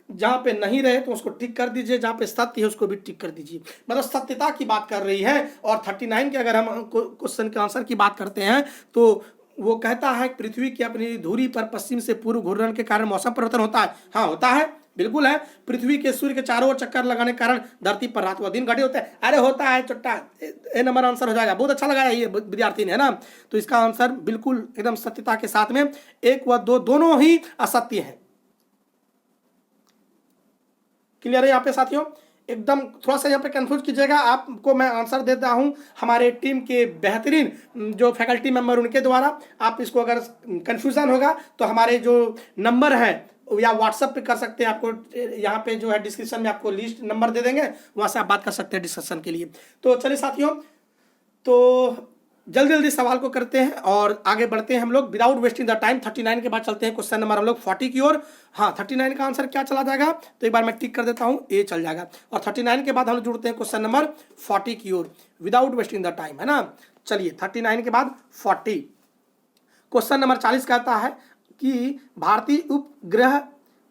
जहां पे नहीं रहे तो उसको टिक कर दीजिए, जहां पे सत्य है उसको भी टिक कर दीजिए। मतलब सत्यता की बात कर रही है। और 39 के अगर हम क्वेश्चन के आंसर की बात करते हैं तो वो कहता है पृथ्वी की अपनी धुरी पर पश्चिम से पूर्व घूर्णन के कारण मौसम परिवर्तन होता है। हाँ, होता है, बिल्कुल है। पृथ्वी के सूर्य के चारों ओर चक्कर लगाने के कारण धरती पर रात व दिन घटे होते हैं। अरे होता है चुट्टा, ए नंबर आंसर हो जाएगा। बहुत अच्छा लगाया ये विद्यार्थी ने, है ना। तो इसका आंसर बिल्कुल एकदम सत्यता के साथ में 1 व 2 दोनों ही असत्य है। क्लियर है यहाँ पे साथियों? एकदम थोड़ा सा यहाँ पे कंफ्यूज कीजिएगा, आपको मैं आंसर देता हूँ हमारे टीम के बेहतरीन जो फैकल्टी मेंबर उनके द्वारा। आप इसको अगर कंफ्यूजन होगा तो हमारे जो नंबर है या व्हाट्सएप पे कर सकते हैं। आपको यहाँ पे जो है डिस्क्रिप्शन में आपको लिस्ट नंबर दे देंगे, वहाँ से आप बात कर सकते हैं डिस्कशन के लिए। तो चलिए साथियों, तो जल्दी जल्दी सवाल को करते हैं और आगे बढ़ते हैं हम लोग विदाउट वेस्टिंग द टाइम। 39 के बाद चलते हैं क्वेश्चन नंबर हम लोग 40 की ओर। हाँ, 39 का आंसर क्या चला जाएगा, तो एक बार मैं टिक कर देता हूँ, ए चल जाएगा। और 39 के बाद हम लोग जुड़ते हैं क्वेश्चन नंबर 40 की ओर विदाउट वेस्टिंग द टाइम, है ना। चलिए 39 के बाद 40। क्वेश्चन नंबर 40 कहता है कि भारतीय उपग्रह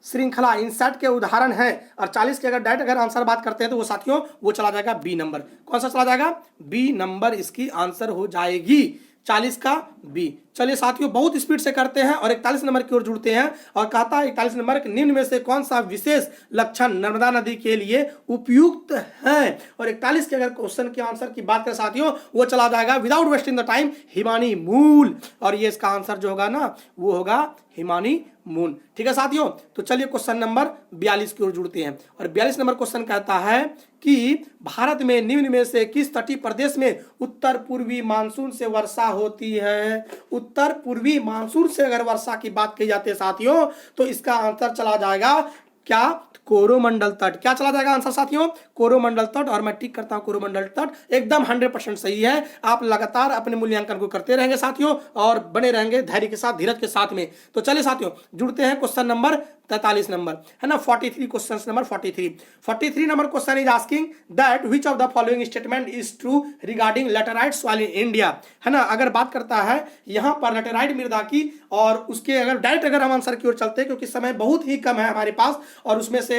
श्रृंखला इनसैट के उदाहरण है। और 40 के अगर डायरेक्ट अगर आंसर बात करते हैं तो वो साथियों वो चला जाएगा बी नंबर। कौन सा चला जाएगा? बी नंबर इसकी आंसर हो जाएगी, 40 का बी। चलिए साथियों, बहुत स्पीड से करते हैं और 41 नंबर की ओर जुड़ते हैं। और कहता है 41 नंबर के निम्न में से कौन सा विशेष लक्षण नर्मदा नदी के लिए उपयुक्त है? और 41 के अगर क्वेश्चन के आंसर की बात करें साथियों, वो चला जाएगा without wasting the time Himani मूल। और ये इसका आंसर जो होगा ना वो होगा हिमानी मून। ठीक है साथियों, तो चलिए क्वेश्चन नंबर 42 की ओर जुड़ते हैं। और 42 नंबर क्वेश्चन कहता है कि भारत में निम्न में से किस तटीय प्रदेश में उत्तर पूर्वी मानसून से वर्षा होती है? उत्तर पूर्वी मानसून से अगर वर्षा की बात की जाती है साथियों, तो इसका आंसर चला जाएगा क्या? कोरोमंडल तट। क्या चला जाएगा आंसर साथियों? कोरोमंडल तट। और मैं टिक करता हूं कोरोमंडल तट, एकदम 100% सही है। आप लगातार अपने मूल्यांकन को करते रहेंगे साथियों और बने रहेंगे धैर्य के साथ, धीरज के साथ में। तो चलिए साथियों जुड़ते हैं क्वेश्चन नंबर 43 नंबर, है ना, 43 question number 43 number question is asking that which of the following statement is true regarding laterite soil in India, है ना। अगर बात करता है यहाँ पर लैटेराइट मृदा की, और उसके अगर डायरेक्ट अगर हम आंसर की ओर चलते हैं, क्योंकि समय बहुत ही कम है हमारे पास, और उसमें से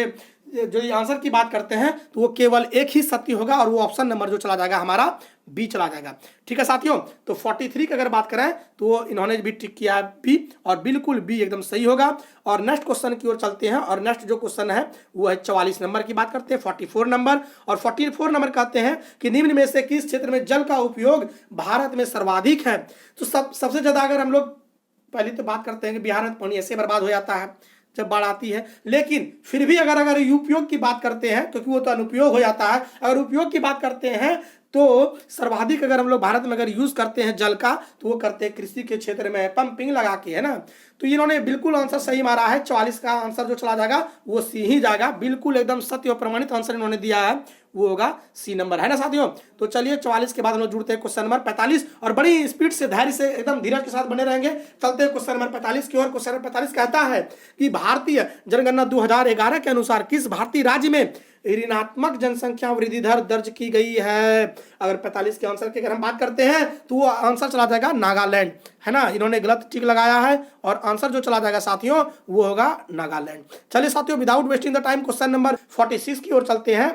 जो ये आंसर की बात करते हैं तो वो केवल एक ही सत्य होगा, और वो ऑप्शन नंबर जो चला जाएगा हमारा बी चला जाएगा। ठीक है साथियों, तो 43 की अगर बात करें तो इन्होंने भी टिक किया बी, और बिल्कुल बी एकदम सही होगा। और नेक्स्ट क्वेश्चन की ओर चलते हैं, और नेक्स्ट जो क्वेश्चन है वो है 44 नंबर की बात करते हैं, 44 नंबर। और 44 नंबर कहते हैं कि निम्न में से किस क्षेत्र में जल का उपयोग भारत में सर्वाधिक है? तो सबसे ज्यादा अगर हम लोग पहले तो बात करते हैं कि बिहार में पानी ऐसे बर्बाद हो जाता है जब बाढ़ आती है, लेकिन फिर भी अगर उपयोग की बात करते हैं, क्योंकि वो तो अनुपयोग हो जाता है, अगर उपयोग की बात करते हैं तो सर्वाधिक अगर हम लोग भारत में अगर यूज करते हैं जल का, तो वो करते हैं कृषि के क्षेत्र में पंपिंग लगा के, है ना। तो इन्होंने बिल्कुल आंसर सही मारा है। 44 का आंसर जो चला जाएगा वो सी ही जाएगा, बिल्कुल एकदम सत्य और प्रमाणित आंसर इन्होंने दिया है, वो होगा सी नंबर, है ना साथियों। तो चलिए 44 के बाद हम लोग जुड़ते हैं क्वेश्चन नंबर 45 और बड़ी स्पीड से धैर्य से एकदम धीरज के साथ बने रहेंगे। चलते हैं क्वेश्चन नंबर 45 की ओर। क्वेश्चन नंबर 45 कहता है कि भारतीय जनगणना 2011 के अनुसार किस भारतीय राज्य में ऋणात्मक जनसंख्या वृद्धि दर दर्ज की गई है। अगर 45 के आंसर की अगर हम बात करते हैं तो वो आंसर चला जाएगा नागालैंड, है ना। इन्होंने गलत टिक लगाया है और आंसर जो चला जाएगा साथियों वो होगा नागालैंड। चलिए साथियों without wasting the time question number 46 की ओर चलते हैं,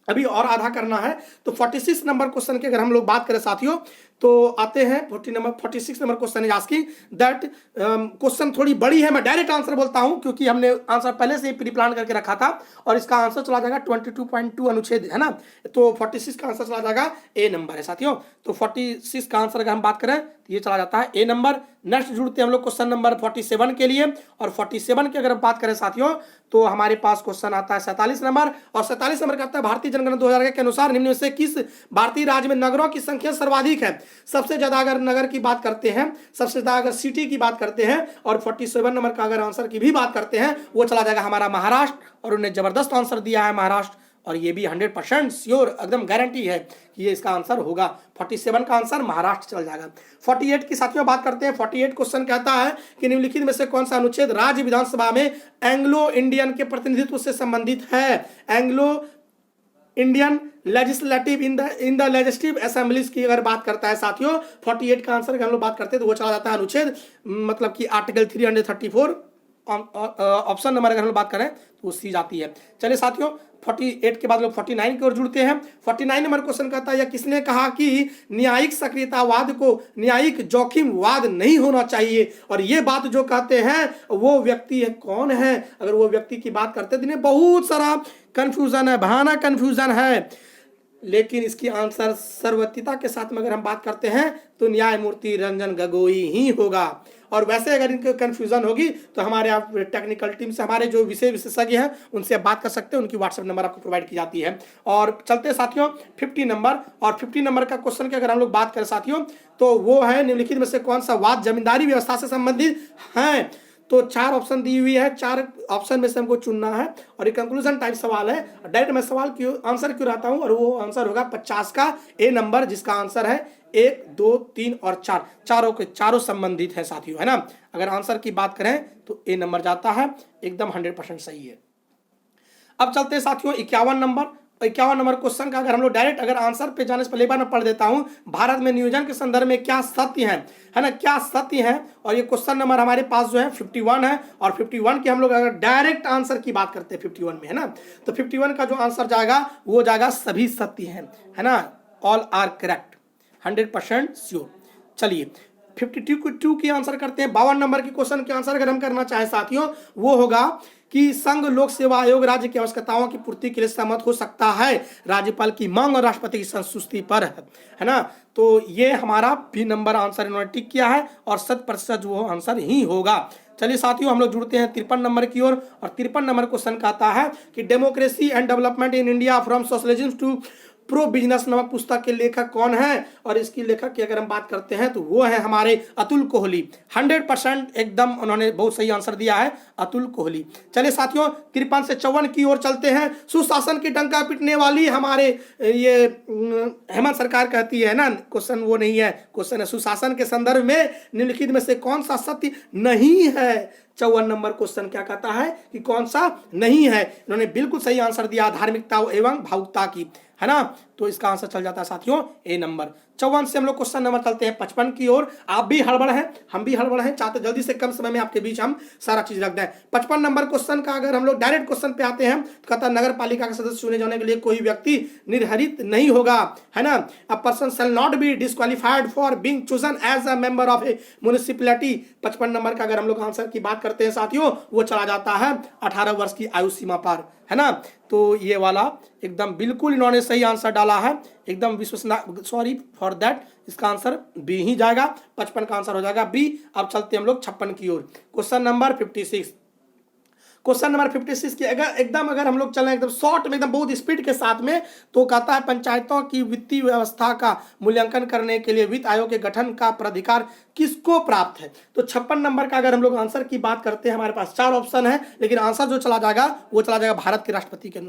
अभी और आधा करना है। तो 46 नंबर क्वेश्चन की अगर हम लोग बात करें साथियों तो आते हैं 46 number question is asking that, question थोड़ी बड़ी है, मैं डायरेक्ट आंसर बोलता हूं क्योंकि हमने आंसर पहले से ही प्री प्लान करके रखा था और इसका आंसर चला जाएगा 22.2 अनुच्छेद, है ना। तो 46 का आंसर चला जाएगा ए नंबर है साथियों। तो 46 का आंसर अगर हम बात करें तो ये चला जाता है ए नंबर। नेक्स्ट जुड़ते हैं हम लोग क्वेश्चन नंबर 47 के लिए और 47 की अगर हम बात करें साथियों तो हमारे पास क्वेश्चन आता है 47 नंबर और 47 नंबर कहता है भारतीय जनगणना 2011 के अनुसार निम्न में से किस भारतीय राज्य में नगरों की संख्या सर्वाधिक है। सबसे ज्यादा अगर नगर की बात करते हैं, सबसे ज्यादा अगर सिटी की बात करते हैं और 47 नंबर का अगर आंसर की भी बात करते हैं वो चला जाएगा हमारा महाराष्ट्र, और उन्हें जबरदस्त आंसर दिया है महाराष्ट्र, और ये भी 100% श्योर एकदम गारंटी है कि ये इसका आंसर होगा। 47 का आंसर महाराष्ट्र चल जाएगा। 48 की साथियों बात करते हैं। 48 क्वेश्चन कहता है कि निम्नलिखित में से कौन सा अनुच्छेद राज्य विधानसभा में एंग्लो इंडियन के प्रतिनिधित्व से संबंधित है। Anglo Indian legislative in the legislative assemblies की अगर बात करता है साथियों 48 का आंसर अगर हम लोग बात करते हैं तो वो चला जाता है अनुच्छेद मतलब कि आर्टिकल 334 ऑप्शन नंबर अगर हम लोग बात करें तो वो सी जाती है। चलिए साथियों 48 के बाद लोग 49 की ओर जुड़ते हैं। 49 नंबर क्वेश्चन कहता है यह किसने कहा कि न्यायिक सक्रियतावाद को न्यायिक जोखिमवाद नहीं होना चाहिए, और ये बात जो कहते हैं वो व्यक्ति है कौन है। अगर वो व्यक्ति की बात करते हैं तो बहुत सारा कंफ्यूजन है, भयानक कंफ्यूजन है, लेकिन इसकी आंसर सर्वोत्तता के साथ में अगर हम बात करते हैं तो न्यायमूर्ति रंजन गोगोई ही होगा। और वैसे अगर इनके कंफ्यूजन होगी तो हमारे आप टेक्निकल टीम से हमारे जो विषय विशेषज्ञ हैं उनसे आप बात कर सकते हैं, उनकी व्हाट्सएप नंबर आपको प्रोवाइड की जाती है। और चलते साथियों 50 नंबर, और 50 नंबर का क्वेश्चन की अगर हम लोग बात करें साथियों तो वो है निम्नलिखित में से कौन सा वाद जमींदारी व्यवस्था से संबंधित है। तो 4 ऑप्शन दी हुई है, 4 ऑप्शन में से हमको चुनना है और एक कंक्लूजन टाइप सवाल है। डायरेक्ट मैं सवाल क्यों आंसर क्यों रहता हूं, और वो आंसर होगा 50 का ए नंबर, जिसका आंसर है 1, 2, 3 और 4, चारों के चारों संबंधित है साथियों, है ना। अगर आंसर की बात करें तो ए नंबर जाता है, एकदम 100% सही है। अब चलते हैं साथियों 51 नंबर। 51 नंबर क्वेश्चन का अगर हम लोग डायरेक्ट अगर आंसर पे जाने से पहले एक बार मैं पढ़ देता हूं, भारत में नियोजन के संदर्भ में क्या सत्य है ना, क्या सत्य है। और ये क्वेश्चन नंबर हमारे पास जो है 51 है, और 51 के हम लोग अगर डायरेक्ट आंसर की बात करते हैं 51 में, है ना, तो 51 का जो आंसर जाएगा वो जाएगा सभी सत्य है ना, ऑल आर करेक्ट, 100% श्योर। चलिए 52 की आंसर करते हैं। 52 नंबर की क्वेश्चन के आंसर अगर हम करना चाहें साथियों वो होगा कि संघ लोक सेवा आयोग राज्य की आवश्यकताओं की पूर्ति के लिए सहमत हो सकता है राज्यपाल की मांग और राष्ट्रपति की संस्तुति पर, है ना। तो ये हमारा बी नंबर आंसर इन्होंने टिक किया है और 100% वो आंसर ही होगा। चलिए साथियों हम लोग जुड़ते हैं 53 नंबर की ओर, और 53 नंबर क्वेश्चन कहता है कि democracy and development in India from socialism to pro business नामक पुस्तक के लेखक कौन है। और इसकी लेखक की अगर हम बात करते हैं तो वो है हमारे अतुल कोहली, 100% एकदम उन्होंने बहुत सही आंसर दिया है, अतुल कोहली। चलिए साथियों 53 से 54 की ओर चलते हैं। सुशासन की डंका पिटने वाली हमारे ये हेमंत सरकार कहती है ना, क्वेश्चन वो नहीं है, क्वेश्चन है सुशासन के संदर्भ में निम्नलिखित में से कौन सा सत्य नहीं है। 54 नंबर क्वेश्चन क्या कहता है कि कौन सा नहीं है। इन्होंने बिल्कुल सही आंसर दिया, धार्मिकता एवं भावुकता की, है ना। तो इसका आंसर चल जाता है साथियों ए नंबर। 54 से हम लोग क्वेश्चन नंबर चलते हैं 55 की ओर। आप भी हड़बड़ हैं, हम भी हड़बड़ हैं, चाहते जल्दी से कम समय में आपके बीच हम सारा चीज रख दें। 55 नंबर क्वेश्चन का अगर हम लोग डायरेक्ट क्वेश्चन पे आते हैं तो कहता है नगर पालिका के सदस्य चुने जाने के लिए कोई व्यक्ति निर्हरित नहीं होगा, है ना। A person shall not be disqualified for being chosen as a member of a municipality. 55 number का अगर हम लोग आंसर की बात करते हैं साथियों वो चला जाता है 18 वर्ष की आयु सीमा पर, है ना। तो ये वाला एकदम बिल्कुल इन्होंने सही आंसर डाला है, एकदम विश्वसनीय, सॉरी फॉर दैट, इसका आंसर बी ही जाएगा, 55 का आंसर हो जाएगा बी। अब चलते हम लोग 56 की ओर। Question number 56। क्वेश्चन नंबर 56 की अगर हम लोग चलें एकदम शॉर्ट में, एकदम बहुत स्पीड के साथ में, तो कहता है पंचायतों की वित्तीय व्यवस्था का मूल्यांकन करने के लिए वित्त आयोग के गठन का प्राधिकार किसको प्राप्त है। तो 56 नंबर का अगर हम लोग आंसर की बात करते हैं, हमारे पास 4 ऑप्शन है, लेकिन आंसर जो चला जाएगा वो चला जाएगा भारत के राष्ट्रपति के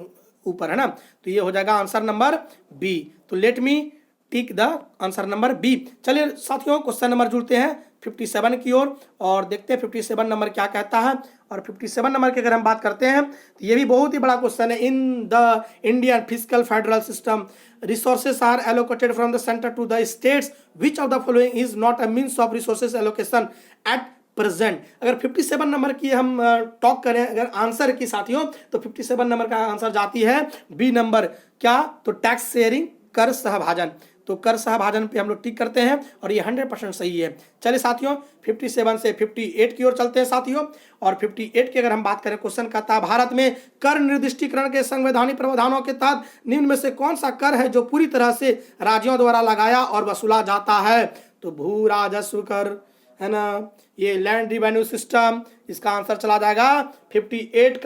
ऊपर, है ना। तो ये हो जाएगा आंसर नंबर बी। तो let me tick the answer number b. चलिए साथियों, क्वेश्चन नंबर जुड़ते हैं 57 की ओर और देखते हैं 57 नंबर क्या कहता है। और 57 नंबर की अगर हम बात करते हैं तो ये भी बहुत ही बड़ा क्वेश्चन है। In the Indian physical federal system resources are allocated from the centre to the states, which of the following is not a means of resources allocation at present. अगर 57 नंबर की हम टॉक करें अगर answer की साथियों, तो 57 number का answer जाती है बी नंबर। क्या? तो टैक्स शेयरिंग, कर सहभाजन। तो कर सहभाजन पे हम लोग टिक करते हैं और ये 100% सही है। चलिए साथियों, 57 से 58 की ओर चलते हैं साथियों। और 58 की अगर हम बात करें, क्वेश्चन कहता है भारत में कर निर्दिष्टीकरण के संवैधानिक प्रावधानों के तहत निम्न में से कौन सा कर है जो पूरी तरह से राज्यों द्वारा लगाया और वसूला जाता है। तो भू राजस्व कर, है ना, ये लैंड रिवेन्यू सिस्टम, इसका आंसर चला जाएगा 58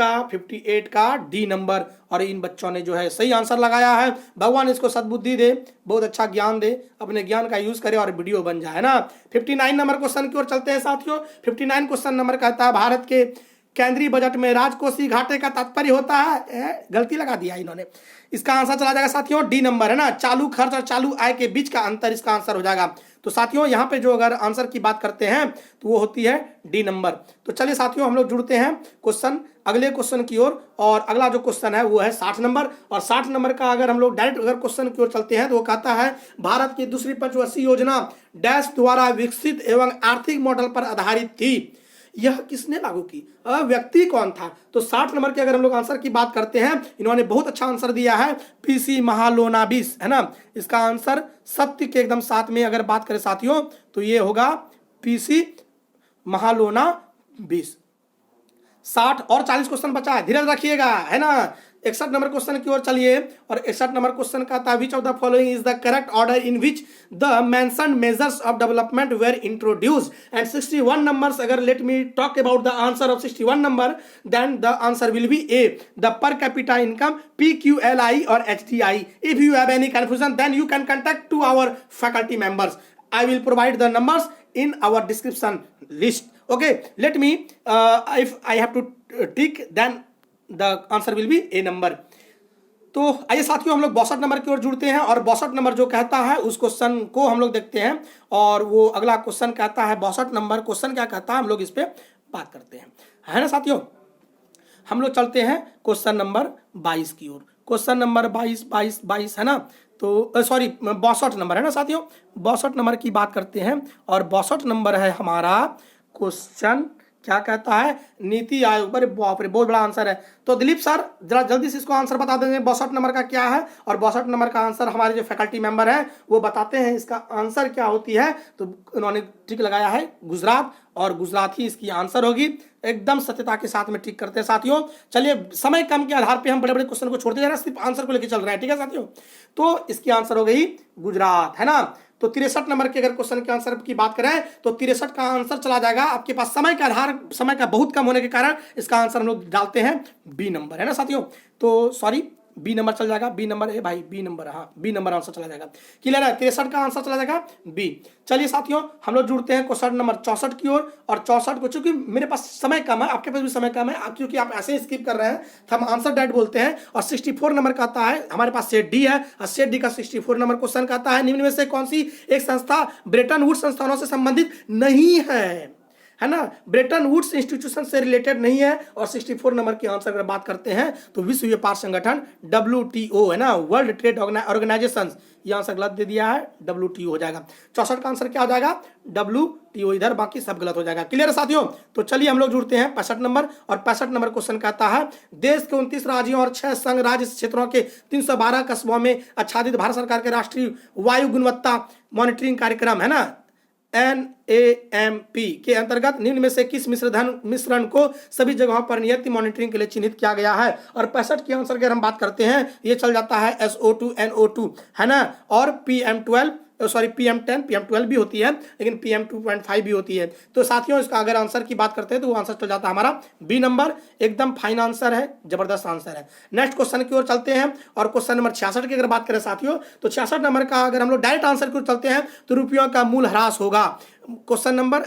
का डी नंबर। और इन बच्चों ने जो है सही आंसर लगाया है। भगवान इसको सद्बुद्धि दे, बहुत अच्छा ज्ञान दे, अपने ज्ञान का यूज करे और वीडियो बन जाए ना। 59 नंबर क्वेश्चन की ओर चलते हैं साथियों। 59 क्वेश्चन नंबर कहता है भारत के केंद्रीय बजट में राजकोषीय घाटे का तात्पर्य होता है, गलती लगा दिया इन्होंने। इसका आंसर चला जाएगा साथियों डी नंबर, है ना, चालू खर्च और चालू आय के बीच का अंतर इसका आंसर हो जाएगा। तो साथियों यहाँ पे जो अगर आंसर की बात करते हैं तो वो होती है डी नंबर। तो चलिए साथियों, हम लोग जुड़ते हैं अगले क्वेश्चन की ओर। और अगला जो क्वेश्चन है वो है 60 नंबर। और 60 नंबर का अगर हम लोग डायरेक्ट अगर क्वेश्चन की ओर चलते हैं तो वो कहता है भारत की दूसरी पंचवर्षीय योजना डैश द्वारा विकसित एवं आर्थिक मॉडल पर आधारित थी। यह किसने लागू की? व्यक्ति कौन था? तो 60 नंबर के अगर हम लोग आंसर की बात करते हैं, इन्होंने बहुत अच्छा आंसर दिया है, पीसी महालोनाबिस, है ना। इसका आंसर सत्य के एकदम साथ में अगर बात करें साथियों तो ये होगा पीसी महालोनाबिस। 60 और 40 क्वेश्चन बचा है, धीरज रखिएगा, है ना। 61 नंबर क्वेश्चन की ओर चलिए। और 61 नंबर क्वेश्चन का था which of the following is the correct order in which the mentioned measures of development were introduced. And 61 numbers अगर let me talk about the answer of 61 number, then the answer will be A, the per capita income, PQLI और HDI. If you have any confusion, then you can contact to our faculty members. I will provide the numbers in our description list. Okay, let me if I have to tick, then the answer will be A number. तो आइए साथियों, हम लोग 62 number की ओर जुड़ते हैं। और 62 number जो कहता है उस क्वेश्चन को हम लोग देखते हैं। और वो अगला क्वेश्चन कहता है 62 नंबर क्वेश्चन क्या कहता है, हम लोग इस पे बात करते हैं, है ना साथियों। हम लोग चलते हैं क्वेश्चन नंबर 22 की ओर। क्वेश्चन नंबर 22 है ना। तो सॉरी 62 नंबर है ना साथियों। 62 नंबर की बात करते हैं और 62 नंबर है हमारा क्वेश्चन क्या कहता है, नीति आयोग। पर बाप रे, बहुत बड़ा आंसर है। तो दिलीप सर जरा जल्दी से इसको आंसर बता देंगे 62 नंबर का क्या है। और 62 नंबर का आंसर हमारे जो फैकल्टी मेंबर हैं वो बताते हैं इसका आंसर क्या होती है। तो उन्होंने टिक लगाया है गुजरात, और गुजरात ही इसकी आंसर होगी। एकदम सत्यता के साथ में टिक करते हैं साथियों। चलिए, समय कम के आधार पर हम बड़े बड़े क्वेश्चन को छोड़ते जा रहे हैं, सिर्फ आंसर को लेकर चल रहे हैं, ठीक है साथियों। तो इसकी आंसर हो गई गुजरात, है ना। तो 63 नंबर के अगर क्वेश्चन के आंसर की बात करें तो 63 का आंसर चला जाएगा आपके पास, समय का बहुत कम होने के कारण इसका आंसर हम लोग डालते हैं बी नंबर, है ना साथियों। तो सॉरी, बी नंबर चल जाएगा, बी नंबर है भाई, बी नंबर, हाँ बी नंबर आंसर चला जाएगा। क्लियर है, 63 का आंसर चला जाएगा बी। चलिए साथियों, हम लोग जुड़ते हैं क्वेश्चन नंबर 64 की ओर। और 64 को, चूंकि मेरे पास समय कम है, आपके पास भी समय कम है, क्योंकि आप ऐसे स्किप कर रहे हैं तो हम आंसर डायरेक्ट बोलते हैं। और 64 नंबर का आता है हमारे पास सेट डी है, और सेट डी का 64 नंबर क्वेश्चन का आता है निम्न में से कौन सी एक संस्था ब्रेटन वुड्स संस्थानों से संबंधित नहीं है ना, ब्रेटन वुड्स इंस्टीट्यूशन से रिलेटेड नहीं है। और 64 नंबर की आंसर अगर बात करते हैं तो विश्व व्यापार संगठन WTO, है ना, वर्ल्ड ट्रेड ऑर्गेनाइजेशन। ये आंसर गलत दे दिया है, WTO हो जाएगा। 64 का आंसर क्या हो जाएगा, WTO इधर, बाकी सब गलत हो जाएगा। क्लियर है साथियों। तो चलिए हम लोग जुड़ते हैं 65 नंबर। और 65 नंबर क्वेश्चन कहता है देश के 29 राज्यों और 6 संघ राज्य क्षेत्रों के 312 कस्बों में आच्छादित भारत सरकार के राष्ट्रीय वायु गुणवत्ता मॉनिटरिंग कार्यक्रम, है ना, NAMP के अंतर्गत निम्न में से किस मिश्रण को सभी जगहों पर नियत मॉनिटरिंग के लिए चिन्हित किया गया है। और 65 के आंसर की हम बात करते हैं, ये चल जाता है SO2 NO2, है ना, और PM12 सॉरी PM10, PM12 भी होती है, लेकिन PM2.5 भी होती है। तो साथियों इसका अगर आंसर की बात करते हैं तो वो आंसर चल जाता है हमारा बी नंबर। एकदम फाइन आंसर है, जबरदस्त आंसर है। नेक्स्ट क्वेश्चन की ओर चलते हैं और क्वेश्चन नंबर 66 की अगर बात करें साथियों, तो 66 नंबर का अगर हम लोग डायरेक्ट आंसर की ओर चलते हैं तो रुपयों का मूल ह्रास होगा। क्वेश्चन नंबर